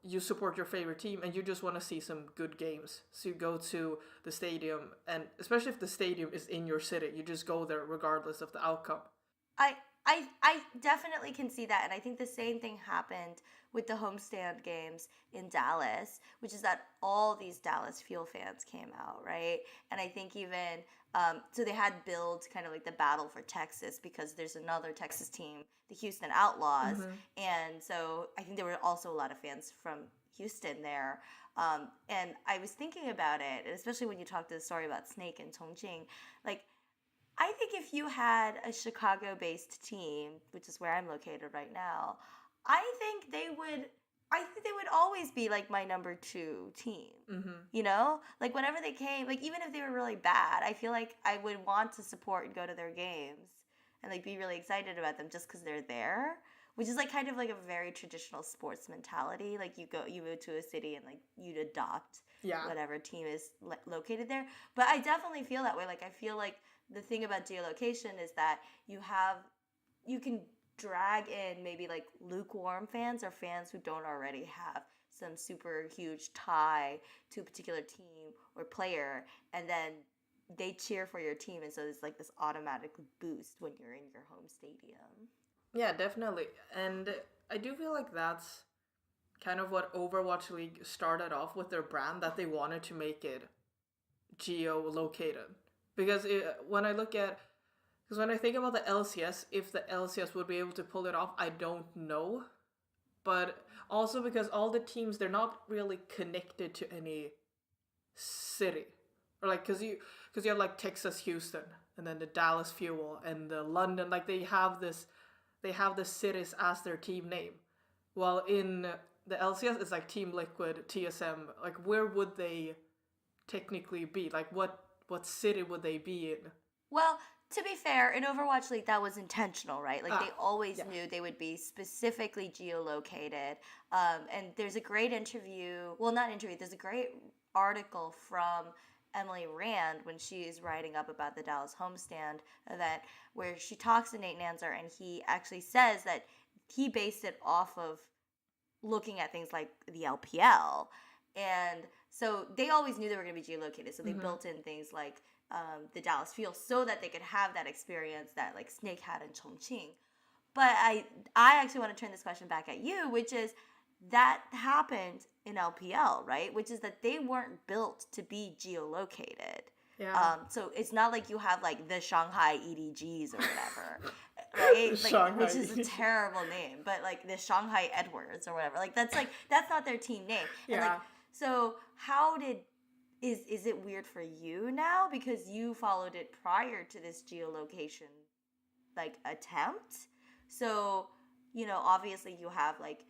you support your favorite team and you just want to see some good games. So you go to the stadium, and especially if the stadium is in your city, you just go there regardless of the outcome. I definitely can see that, and I think the same thing happened with the homestand games in Dallas, which is that all these Dallas Fuel fans came out, right? And I think even so they had built kind of like the battle for Texas, because there's another Texas team, the Houston Outlaws, and so I think there were also a lot of fans from Houston there. And I was thinking about it, and especially when you talked the story about Snake and Chongqing, like, I think if you had a Chicago-based team, which is where I'm located right now, I think they would always be like my number 2 team. Like, whenever they came, like, even if they were really bad, I feel like I would want to support and go to their games and like be really excited about them just because they're there, which is like kind of like a very traditional sports mentality. Like, you move to a city and like you'd adopt whatever team is located there. But I definitely feel that way. Like, I feel like the thing about geolocation is that you can drag in maybe like lukewarm fans or fans who don't already have some super huge tie to a particular team or player, and then they cheer for your team, and so there's like this automatic boost when you're in your home stadium. Yeah, definitely. And I do feel like that's kind of what Overwatch League started off with, their brand, that they wanted to make it geolocated. Because when I think about the LCS, if the LCS would be able to pull it off, I don't know. But also because all the teams, they're not really connected to any city. Or like, because you have like Texas Houston, and then the Dallas Fuel, and the London, like they have the cities as their team name. While in the LCS, it's like Team Liquid, TSM, like where would they technically be? Like what city would they be in? Well, to be fair, in Overwatch League, that was intentional, right? Like, they always knew they would be specifically geolocated. And there's a great there's a great article from Emily Rand when she is writing up about the Dallas homestand event, where she talks to Nate Nanzer, and he actually says that he based it off of looking at things like the LPL. And so they always knew they were going to be geolocated, so they built in things like the Dallas Fuel so that they could have that experience that like Snake had in Chongqing. But I actually want to turn this question back at you, which is that happened in LPL, right? Which is that they weren't built to be geolocated. Yeah. So it's not like you have like the Shanghai EDGs or whatever, right? Like, which is a terrible name, but like the Shanghai Edwards or whatever. Like that's not their team name. And like, so is it weird for you now because you followed it prior to this geolocation like attempt? So, obviously you have like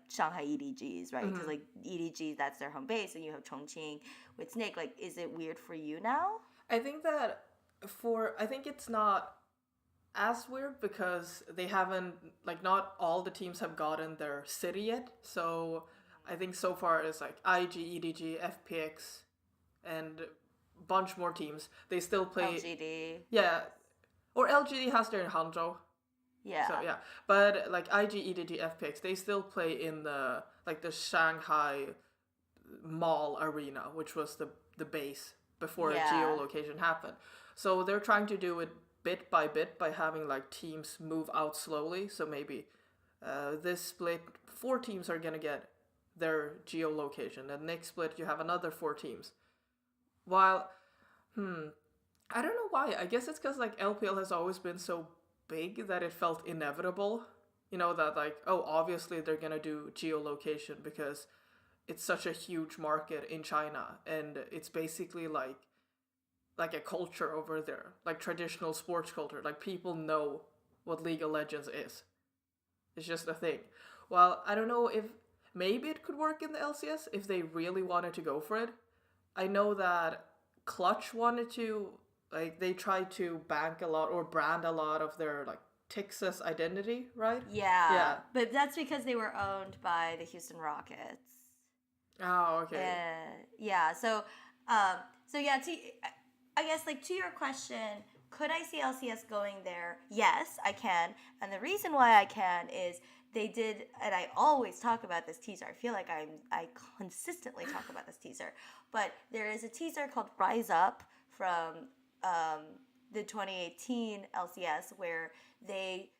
Shanghai EDGs, right? Because like EDG, that's their home base, and you have Chongqing with Snake. Like, is it weird for you now? I think it's not as weird because they haven't, like, not all the teams have gotten their city yet. So I think so far it's like IG, EDG, FPX, and a bunch more teams. They still play LGD. Yeah, or LGD has their in Hangzhou. Yeah. So yeah, but like IG, EDG, FPX, they still play in the Shanghai Mall Arena, which was the base before geolocation happened. So they're trying to do it bit by bit by having like teams move out slowly. So maybe this split, 4 teams are gonna get their geolocation, and next split you have another 4 teams. While I don't know why. I guess it's because like LPL has always been so big that it felt inevitable. That like, oh, obviously they're gonna do geolocation because it's such a huge market in China, and it's basically like like a culture over there, like traditional sports culture. Like people know what League of Legends is. It's just a thing. Well, I don't know if maybe it could work in the LCS if they really wanted to go for it. I know that Clutch wanted to, like, they tried to bank a lot or brand a lot of their like Texas identity, right? Yeah. But that's because they were owned by the Houston Rockets. Oh, okay. Yeah. So yeah. I guess like to your question, could I see LCS going there? Yes, I can. And the reason why I can is they did, and I always talk about this teaser. I feel like I consistently talk about this teaser, but there is a teaser called Rise Up from the 2018 LCS where they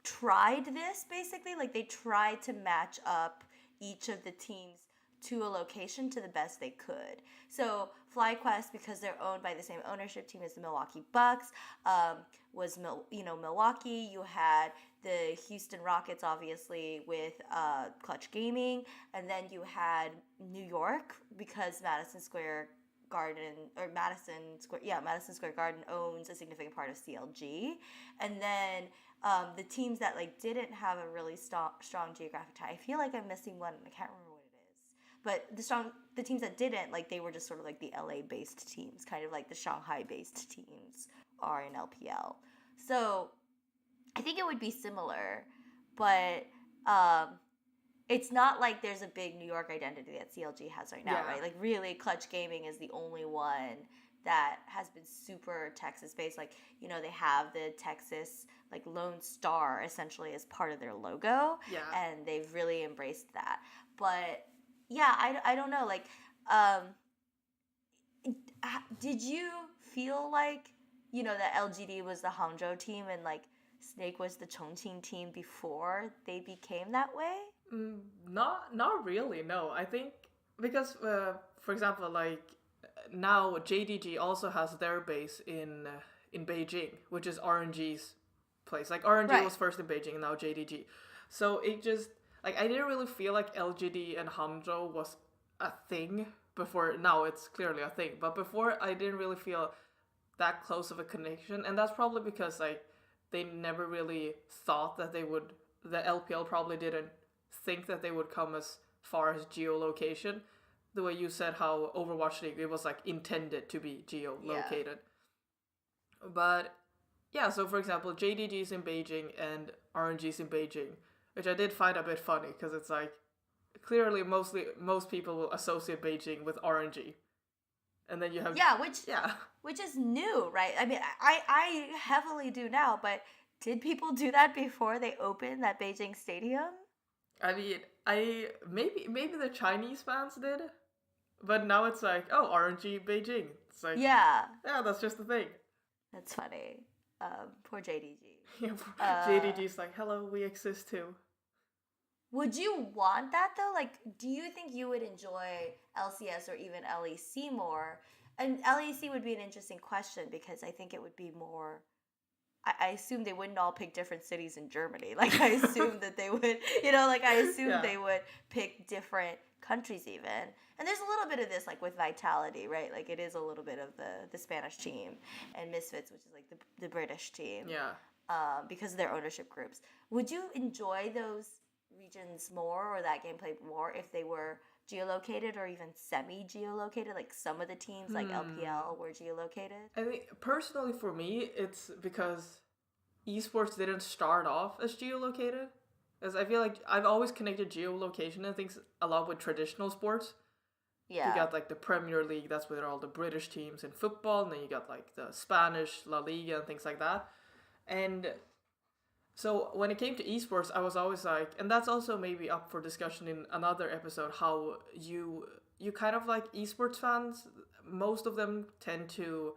tried this basically, like they tried to match up each of the teams to a location to the best they could. So FlyQuest, because they're owned by the same ownership team as the Milwaukee Bucks, was Milwaukee. You had the Houston Rockets, obviously, with Clutch Gaming, and then you had New York because Madison Square Garden owns a significant part of CLG, and then the teams that like didn't have a really strong geographic tie. I feel like I'm missing one, and I can't remember what it is. But the teams that didn't, like they were just sort of like the LA based teams, kind of like the Shanghai based teams are in LPL. So I think it would be similar, but it's not like there's a big New York identity that CLG has right now, right? Like really, Clutch Gaming is the only one that has been super Texas based. Like, they have the Texas like Lone Star essentially as part of their logo, and they've really embraced that. But yeah, I don't know. Like, did you feel like that LGD was the Hangzhou team and like Snake was the Chongqing team before they became that way? Not really. No, I think because for example, like now JDG also has their base in Beijing, which is RNG's place. Like RNG was first in Beijing, and now JDG. So it just like I didn't really feel like LGD and Hangzhou was a thing before. Now it's clearly a thing, but before I didn't really feel that close of a connection, and that's probably because like they never really thought that they would. The LPL probably didn't think that they would come as far as geolocation. The way you said how Overwatch League, it was like intended to be geolocated. But yeah, so for example, JDG's in Beijing and RNG's in Beijing, which I did find a bit funny because it's like clearly most people will associate Beijing with RNG. And then you have which is new, right? I mean, I heavily do now, but did people do that before they opened that Beijing stadium? I mean, maybe the Chinese fans did, but now it's like, oh, RNG Beijing. It's like, yeah, that's just the thing. That's funny. Poor JDG. Yeah, JDG's like, hello, we exist too. Would you want that though? Like, do you think you would enjoy LCS or even LEC more? And LEC would be an interesting question because I think it would be more. I assume they wouldn't all pick different cities in Germany. Like, I assume that they would, they would pick different countries even. And there's a little bit of this, like, with Vitality, right? Like, it is a little bit of the Spanish team and Misfits, which is, like, the British team. Yeah. Because of their ownership groups. Would you enjoy those regions more or that gameplay more if they were geolocated or even semi-geolocated, like some of the teams like LPL were geolocated? I think personally for me it's because esports didn't start off as geolocated, as I feel like I've always connected geolocation and things a lot with traditional sports. You got like the Premier League, that's where all the British teams in football, and then you got like the Spanish La Liga and things like that. And so when it came to esports, I was always like, and that's also maybe up for discussion in another episode, how you kind of like esports fans, most of them tend to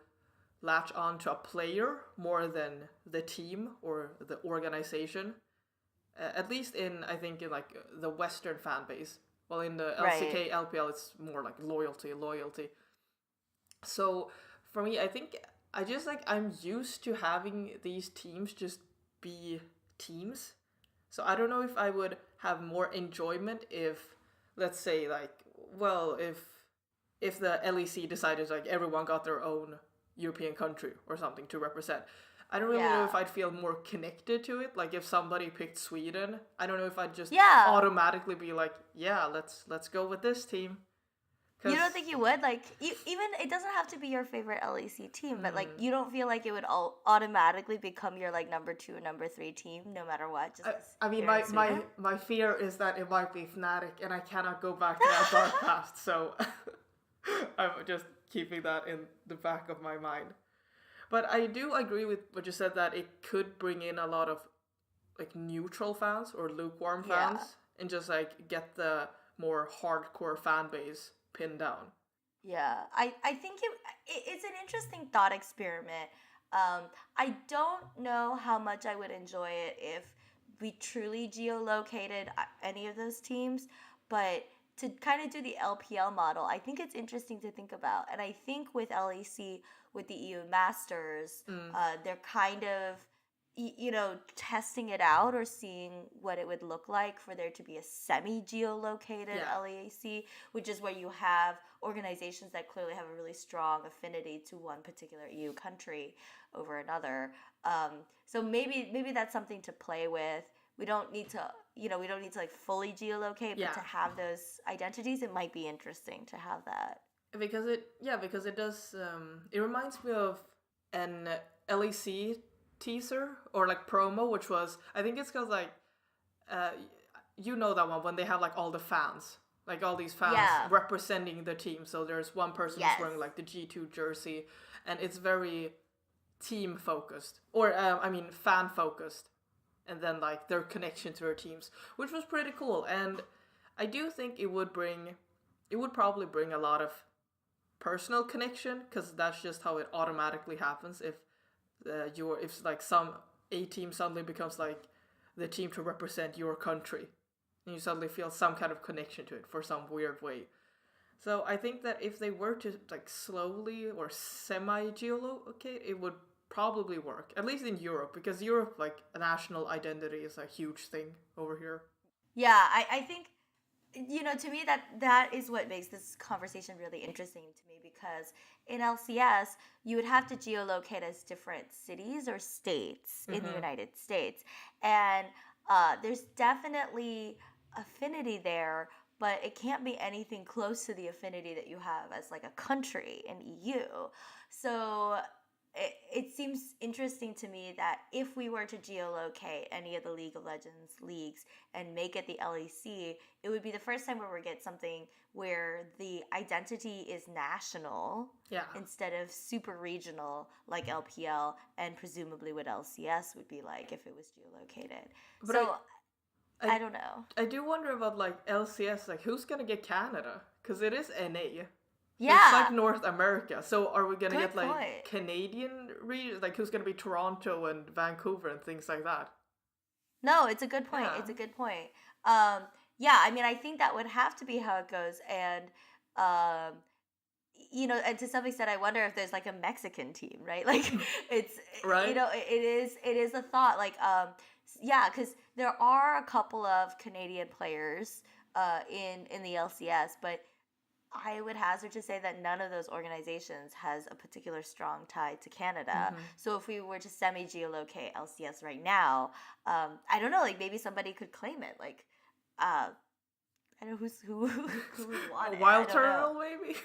latch on to a player more than the team or the organization. At least I think in like the Western fan base. Well, in the LCK, LPL, it's more like loyalty. So for me, I think I'm used to having these teams just be teams. So I don't know if I would have more enjoyment if, let's say, like, well, if the LEC decided like everyone got their own European country or something to represent. I don't really know Yeah. if I'd feel more connected to it. Like if somebody picked Sweden, I don't know if I'd just Yeah. automatically be like, yeah, let's go with this team. You Cause don't think you would? Like, even it doesn't have to be your favorite LEC team, but like, you don't feel like it would automatically become your like number 2 or number 3 team, no matter what. Just 'cause I mean, you're in Sweden? my fear is that it might be Fnatic, and I cannot go back to that dark past. So I'm just keeping that in the back of my mind. But I do agree with what you said that it could bring in a lot of like neutral fans or lukewarm Yeah. fans, and just like get the more hardcore fan base pinned down. Yeah, I think it's an interesting thought experiment. I don't know how much I would enjoy it if we truly geolocated any of those teams, but to kind of do the LPL model, I think it's interesting to think about. And I think with LEC, with the EU Masters, they're kind of testing it out or seeing what it would look like for there to be a semi-geolocated Yeah. LEC, which is where you have organizations that clearly have a really strong affinity to one particular EU country over another. So maybe that's something to play with. We don't need to, like fully geolocate, Yeah. but to have those identities, it might be interesting to have that. Because it does. It reminds me of an LEC teaser or like promo, which was, I think it's called like, you know that one when they have like all the fans, like all these fans Yeah. representing the team. So there's one person Yes. who's wearing like the G2 jersey, and it's very team focused, or I mean fan focused, and then like their connection to their teams, which was pretty cool. And I do think it would probably bring a lot of personal connection, because that's just how it automatically happens if if like a team suddenly becomes like the team to represent your country, and you suddenly feel some kind of connection to it for some weird way. So I think that if they were to like slowly or semi-geolocate, it would probably work, at least in Europe, because Europe, like, a national identity is a huge thing over here. Yeah, I think to me that is what makes this conversation really interesting to me, because in LCS you would have to geolocate as different cities or states in the United States, and there's definitely affinity there, but it can't be anything close to the affinity that you have as like a country in EU. So it seems interesting to me that if we were to geolocate any of the League of Legends leagues and make it the LEC, it would be the first time where we get something where the identity is national Yeah. instead of super regional like LPL, and presumably what LCS would be like if it was geolocated. But So I I don't know. I do wonder about like LCS, like who's gonna get Canada? Because it is NA. Yeah. It's like North America. So are we gonna Good get like point. Canadian regions? Like who's gonna be Toronto and Vancouver and things like that? No, it's a good point. Yeah. It's a good point. Yeah, I mean, I think that would have to be how it goes, and um, and to some extent, I wonder if there's like a Mexican team, right? Like, it's Right. it is a thought. Like, yeah, because there are a couple of Canadian players in the LCS, but I would hazard to say that none of those organizations has a particular strong tie to Canada. So if we were to semi-geolocate LCS right now, I don't know, like maybe somebody could claim it. Like, I don't know who would want A it. wild I don't know. turtle, maybe.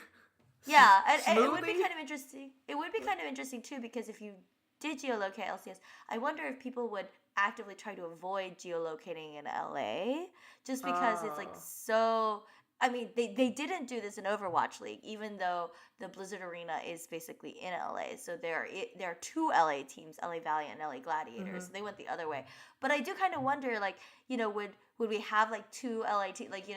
Yeah, and it would be Smoothie? kind of interesting. It would be kind of interesting too, because if you did geolocate LCS, I wonder if people would actively try to avoid geolocating in LA, just because it's like Oh. so. I mean, they didn't do this in Overwatch League, even though the Blizzard Arena is basically in LA. So there are two LA teams, LA Valiant and LA Gladiators. So they went the other way. But I do kind of wonder, like, would we have like two LA teams? Like,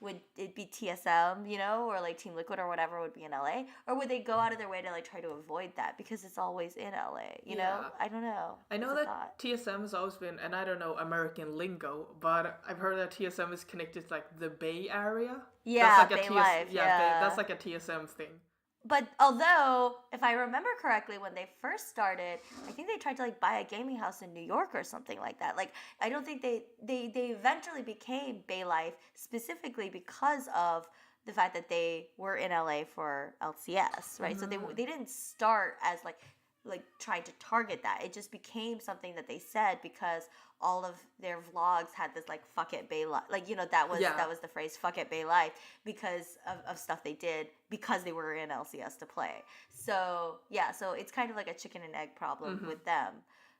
would it be TSM, or like Team Liquid or whatever would be in LA, or would they go out of their way to like try to avoid that because it's always in LA? You know, Yeah. I don't know. I know It's a that thought. TSM has always been, and I don't know American lingo, but I've heard that TSM is connected to like the Bay Area. Yeah, That's like Bay a Life, yeah. that's like a TSM thing. But although, if I remember correctly, when they first started, I think they tried to like buy a gaming house in New York or something like that. Like, I don't think they eventually became Bay Life specifically because of the fact that they were in LA for LCS, right? So they didn't start as like trying to target that. It just became something that they said because all of their vlogs had this like fuck it Bay life, like that was the phrase fuck it Bay life because of stuff they did because they were in LCS to play. So so it's kind of like a chicken and egg problem with them.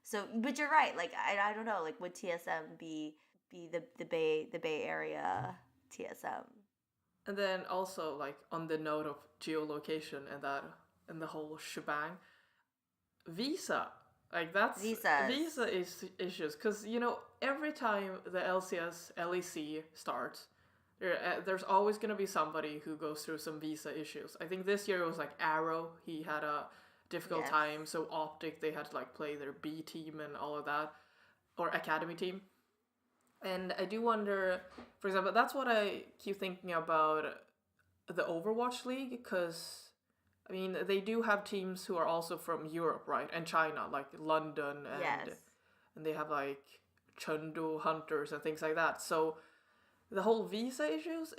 So but you're right, like I don't know, like would TSM be the Bay Area TSM? And then also like on the note of geolocation and the whole shebang, Visa. Like that's Visa is issues because every time the LCS LEC starts, there's always gonna be somebody who goes through some Visa issues. I think this year it was like Arrow. He had a difficult time. So Optic, they had to like play their B team and all of that, or Academy team. And I do wonder, for example, that's what I keep thinking about the Overwatch League, because I mean, they do have teams who are also from Europe, right? And China, like London, and they have like Chengdu Hunters and things like that. So the whole visa issues,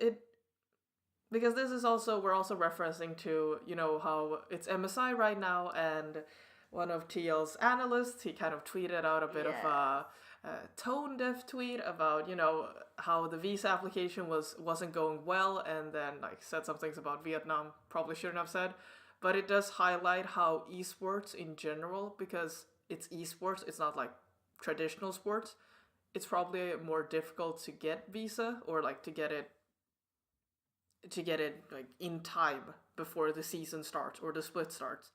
because this is also, we're also referencing to, how it's MSI right now, and one of TL's analysts, he kind of tweeted out a bit of a tone deaf tweet about, how the visa application wasn't going well, and then like said some things about Vietnam probably shouldn't have said. But it does highlight how esports in general, because it's esports, it's not like traditional sports, it's probably more difficult to get visa, or like to get it like in time before the season starts or the split starts.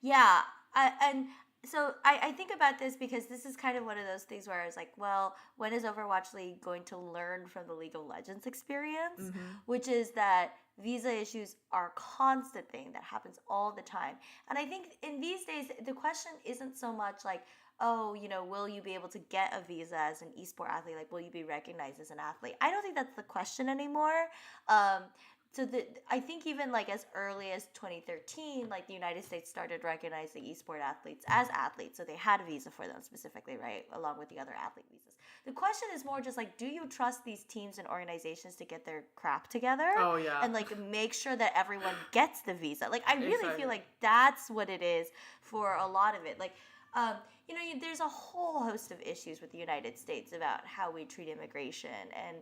Yeah, and so I think about this because this is kind of one of those things where I was like, well, when is Overwatch League going to learn from the League of Legends experience? Which is that visa issues are a constant thing that happens all the time. And I think in these days, the question isn't so much like, oh, will you be able to get a visa as an esport athlete? Like, will you be recognized as an athlete? I don't think that's the question anymore. So I think even like as early as 2013, like the United States started recognizing esport athletes as athletes. So they had a visa for them specifically, right? Along with the other athlete visas. The question is more just like, do you trust these teams and organizations to get their crap together? Oh, yeah. And like make sure that everyone gets the visa. Like I really feel like that's what it is for a lot of it. Like, there's a whole host of issues with the United States about how we treat immigration and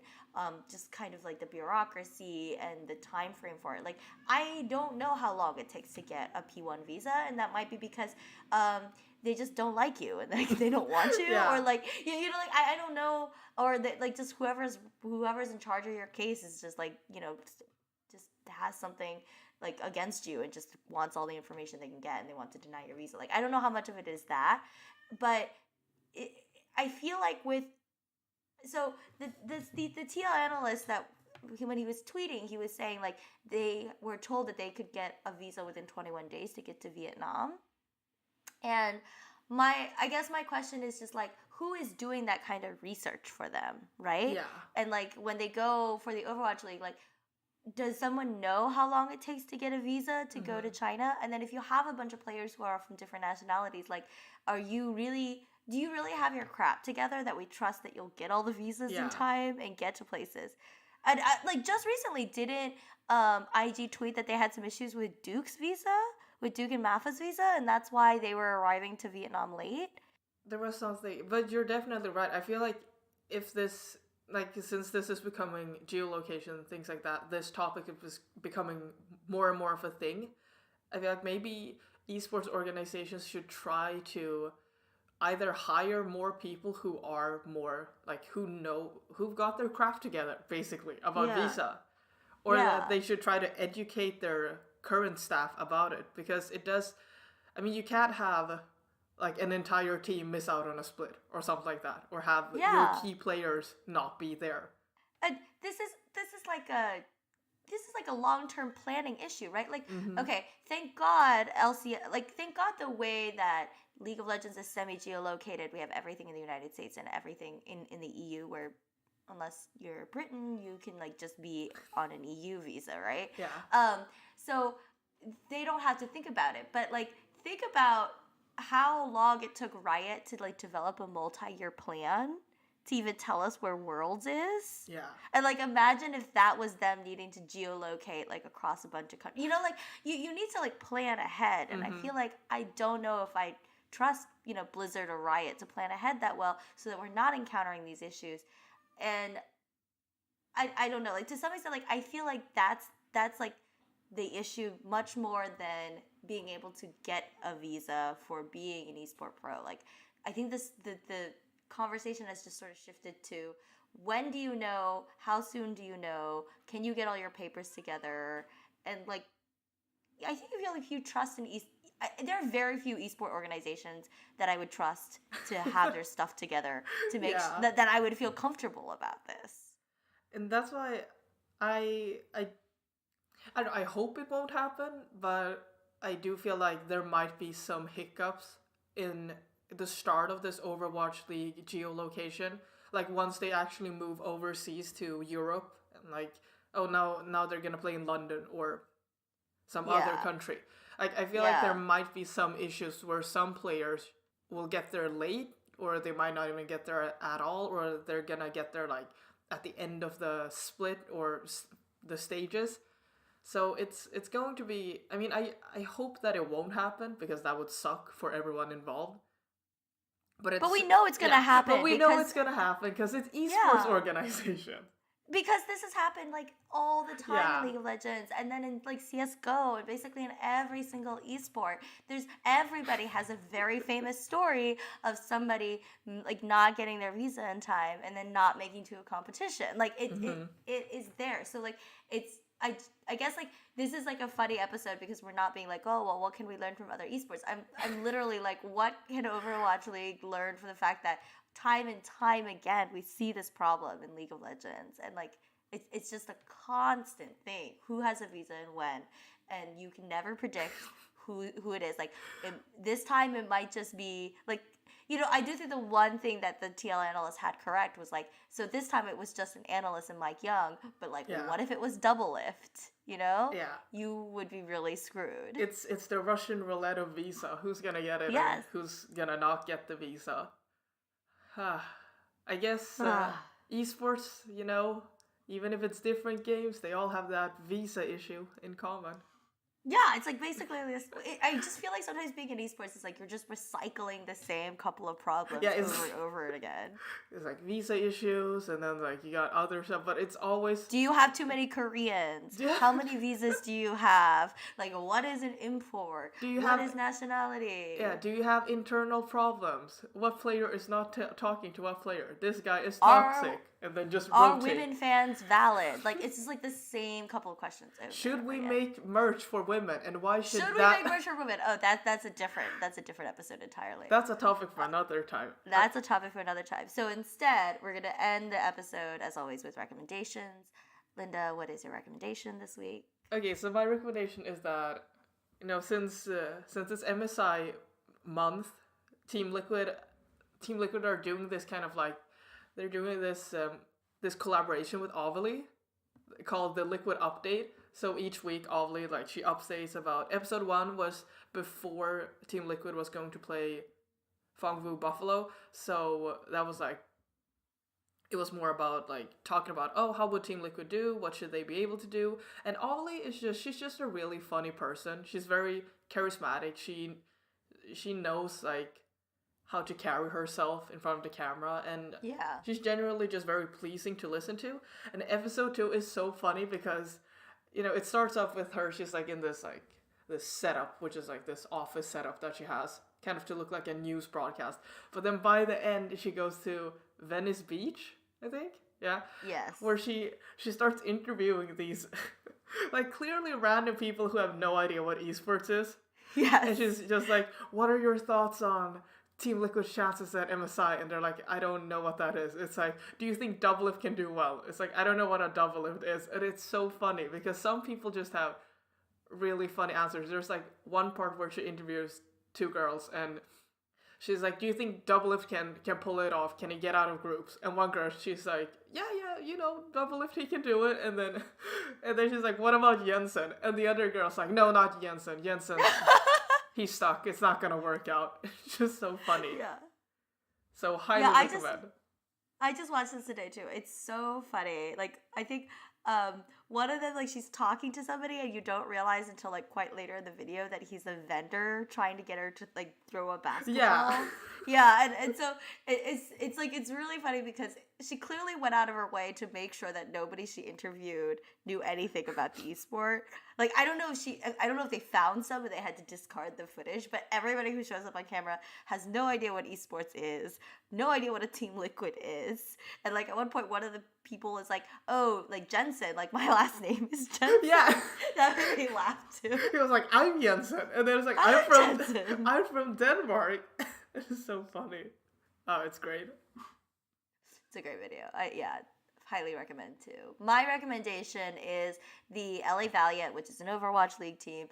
just kind of like the bureaucracy and the time frame for it. Like, I don't know how long it takes to get a P1 visa, and that might be because they just don't like you and like they don't want you, or like like I don't know, or that like just whoever's in charge of your case is just like just has something like against you and just wants all the information they can get and they want to deny your visa. Like, I don't know how much of it is that, but I feel like with, so the TL analyst that when he was tweeting, he was saying like they were told that they could get a visa within 21 days to get to Vietnam. And I guess my question is just like, who is doing that kind of research for them, right? Yeah. And like when they go for the Overwatch League, like, does someone know how long it takes to get a visa to go to China? And then if you have a bunch of players who are from different nationalities, like, do you really have your crap together that we trust that you'll get all the visas in time and get to places? And like just recently, didn't IG tweet that they had some issues with Duke and Mafa's visa, and that's why they were arriving to Vietnam late? There was something, but you're definitely right. I feel like if this, like, since this is becoming geolocation, things like that, this topic is becoming more and more of a thing. I feel like maybe esports organizations should try to either hire more people who are more, like, who've got their craft together, basically, about visa. Or that they should try to educate their current staff about it. Because it does, I mean, you can't have like an entire team miss out on a split or something like that, or have your key players not be there. This is like a long-term planning issue, right? Like, okay, thank God thank God the way that League of Legends is semi-geolocated. We have everything in the United States and everything in the EU, where unless you're Britain, you can like just be on an EU visa, right? Yeah. So they don't have to think about it, but like think about how long it took Riot to like develop a multi-year plan to even tell us where Worlds is. Yeah. And like imagine if that was them needing to geolocate like across a bunch of countries. You know, like you need to like plan ahead. And I feel like I don't know if I trust, you know, Blizzard or Riot to plan ahead that well so that we're not encountering these issues. And I don't know, like to some extent, like I feel like that's like the issue much more than being able to get a visa for being an esport pro. Like I think the conversation has just sort of shifted to when do you know, how soon do you know, can you get all your papers together, and like I think if you trust in there are very few esport organizations that I would trust to have their stuff together to make that I would feel comfortable about this. And that's why I don't know, I hope it won't happen, but I do feel like there might be some hiccups in the start of this Overwatch League geolocation. Like once they actually move overseas to Europe, and like, oh now they're gonna play in London or some other country. Like I feel like there might be some issues where some players will get there late, or they might not even get there at all, or they're gonna get there like at the end of the split or the stages. So it's going to be, I mean, I hope that it won't happen because that would suck for everyone involved. But we know it's going to happen. But we know it's going to happen because it's esports organization. Because this has happened like all the time in League of Legends, and then in like CS:GO, and basically in every single esport, everybody has a very famous story of somebody like not getting their visa in time and then not making to a competition. Like it is there. So like I guess like this is like a funny episode because we're not being like, oh well, what can we learn from other esports? I'm literally like, what can Overwatch League learn from the fact that time and time again we see this problem in League of Legends, and like it's just a constant thing. Who has a visa and when, and you can never predict who it is. Like this time it might just be like, you know, I do think the one thing that the TL analyst had correct was like, so this time it was just an analyst and Mike Young, but like what if it was double lift? You know? Yeah. You would be really screwed. It's the Russian roulette of visa. Who's gonna get it and who's gonna not get the visa? I guess esports, you know, even if it's different games, they all have that visa issue in common. Yeah, it's like basically this. I just feel like sometimes being in esports is like you're just recycling the same couple of problems over and over and again. It's like visa issues, and then like you got other stuff, but it's always. Do you have too many Koreans? How many visas do you have? Like, what is an import? What is nationality? Yeah, do you have internal problems? What player is not talking to what player? This guy is toxic, and then just rotate. Are women fans valid? Like, it's just like the same couple of questions. Should we make merch for women, and why should we make merch for women? Oh, that's a different episode entirely. That's a topic for another time. That's a topic for another time. So instead, we're gonna end the episode as always with recommendations. Linda, what is your recommendation this week? Okay, so my recommendation is that, you know, since it's MSI month, Team Liquid are doing this kind of like, they're doing this this collaboration with Ovilee called the Liquid Update. So each week Ovilee, like, she updates about episode 1 was before Team Liquid was going to play Fongvu Buffalo. So that was like, it was more about like talking about, oh, how would Team Liquid do? What should they be able to do? And Ovilee she's just a really funny person. She's very charismatic. She knows like how to carry herself in front of the camera, and she's generally just very pleasing to listen to. And episode 2 is so funny because, you know, it starts off with her, she's like in this setup, which is like this office setup that she has, kind of to look like a news broadcast. But then by the end, she goes to Venice Beach, I think. Yeah. Yes. Where she starts interviewing these like clearly random people who have no idea what esports is. Yes. And she's just like, what are your thoughts on Team Liquid's chances at MSI? And they're like, I don't know what that is. It's like, do you think double lift can do well? It's like, I don't know what a double lift is. And it's so funny because some people just have really funny answers. There's like one part where she interviews 2 girls and she's like, do you think double lift can pull it off? Can he get out of groups? And one girl, she's like, yeah, you know, double lift, he can do it. And then she's like, what about Jensen? And the other girl's like, no, not Jensen. He's stuck. It's not gonna work out. It's just so funny. Yeah. So highly recommend. I just watched this today too. It's so funny. Like I think one of them, like she's talking to somebody and you don't realize until like quite later in the video that he's a vendor trying to get her to like throw a basketball. Yeah. Yeah, and so it's like it's really funny because she clearly went out of her way to make sure that nobody she interviewed knew anything about the esport. Like I don't know if they found some and they had to discard the footage, but everybody who shows up on camera has no idea what esports is, no idea what a Team Liquid is. And like at one point one of the people is like, "Oh, like Jensen, like my last name is Jensen." Yeah. That made me laugh too. He was like, I'm Jensen. And then it's like, Jensen. I'm from Denmark. It's so funny. Oh, it's great. It's a great video. Yeah, highly recommend too. My recommendation is the LA Valiant, which is an Overwatch League team,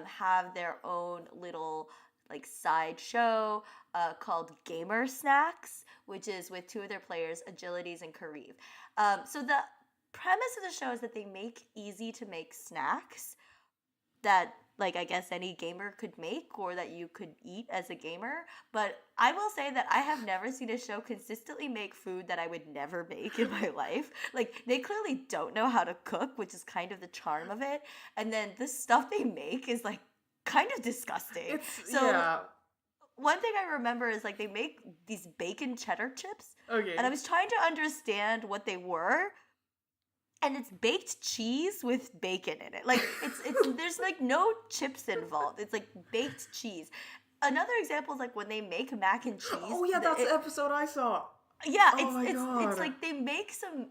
have their own little like side show called Gamer Snacks, which is with two of their players, Agilities and Kareev. So the premise of the show is that they make easy to make snacks that like I guess any gamer could make or that you could eat as a gamer. But I will say that I have never seen a show consistently make food that I would never make in my life. Like they clearly don't know how to cook, which is kind of the charm of it. And then the stuff they make is like kind of disgusting. Yeah. One thing I remember is like they make these bacon cheddar chips. Okay. And I was trying to understand what they were. And it's baked cheese with bacon in it. Like it's there's like no chips involved. It's like baked cheese. Another example is like when they make mac and cheese. Oh yeah, that's the episode I saw. Yeah, God. it's like they make some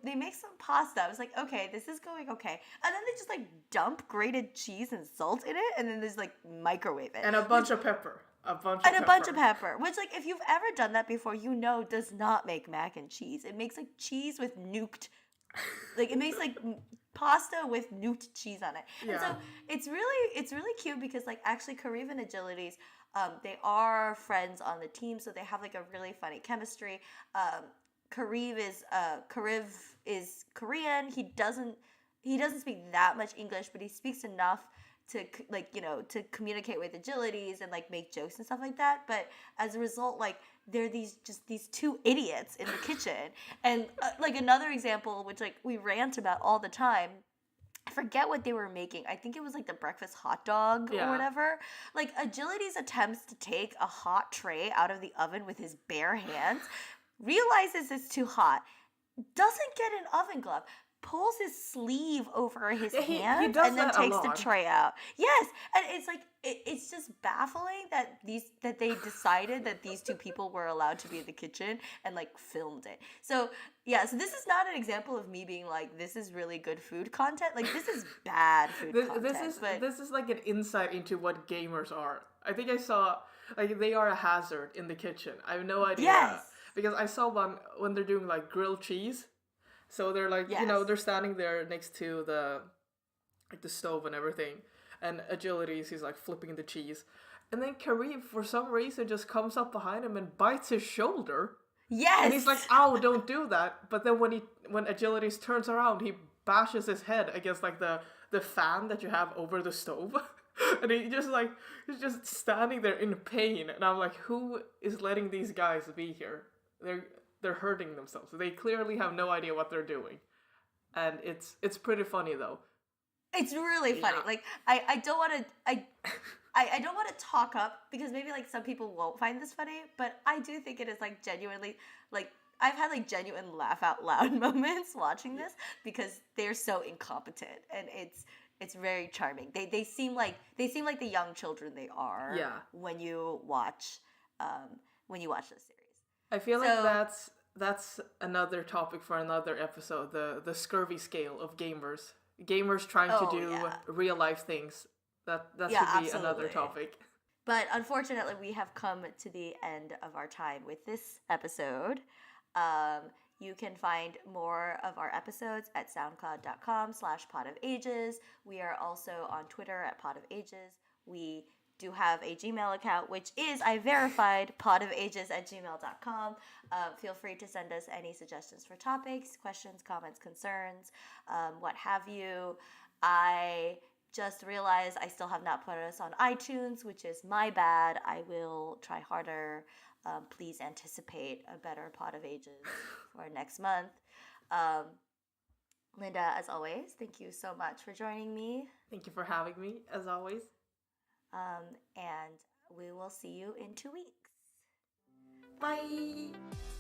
pasta. I was like, okay, this is going okay. And then they just like dump grated cheese and salt in it, and then there's like microwave it. And a bunch of pepper. A bunch of pepper. Which like if you've ever done that before, you know does not make mac and cheese. It makes like cheese with nuked like it makes like pasta with nuked cheese on it. Yeah. And so it's really cute because like actually Kareev and Agilities, they are friends on the team, so they have like a really funny chemistry. Kareev is Korean. He doesn't speak that much English, but he speaks enough to like to communicate with Agilities and like make jokes and stuff like that. But as a result, like they're these two idiots in the kitchen. And like another example, which like we rant about all the time, I forget what they were making. I think it was like the breakfast hot dog or whatever. Like Agilities attempts to take a hot tray out of the oven with his bare hands, realizes it's too hot, doesn't get an oven glove, pulls his sleeve over his hand and then takes the tray out. Yes, and it's like it's just baffling that they decided that these two people were allowed to be in the kitchen and like filmed it. So yeah, so this is not an example of me being like, this is really good food content. Like this is bad food content. This is like an insight into what gamers are. I think I saw like they are a hazard in the kitchen. I have no idea. Yes. Because I saw one when they're doing like grilled cheese. So they're like, they're standing there next to the stove and everything. And Agilities, he's like flipping the cheese. And then Kareev, for some reason, just comes up behind him and bites his shoulder. Yes! And he's like, ow, don't do that. But then when Agilities turns around, he bashes his head against like the fan that you have over the stove. And he's just standing there in pain. And I'm like, who is letting these guys be here? They're hurting themselves. They clearly have no idea what they're doing. And it's pretty funny though. It's really funny. Like I don't want to I don't want to talk up because maybe like some people won't find this funny, but I do think it is like genuinely like I've had like genuine laugh out loud moments watching this because they're so incompetent and it's very charming. They seem like the young children they are when you watch this series. I feel like that's another topic for another episode, the scurvy scale of gamers. Gamers trying to do real life things. That should be another topic. But unfortunately, we have come to the end of our time with this episode. You can find more of our episodes at soundcloud.com/potofages. We are also on Twitter at potofages. We do have a Gmail account, which is, I verified, potofages@gmail.com. Feel free to send us any suggestions for topics, questions, comments, concerns, what have you. I just realized I still have not put us on iTunes, which is my bad. I will try harder. please anticipate a better Pot of Ages for next month. Um, Linda, as always, thank you so much for joining me. Thank you for having me, as always. And we will see you in 2 weeks. Bye!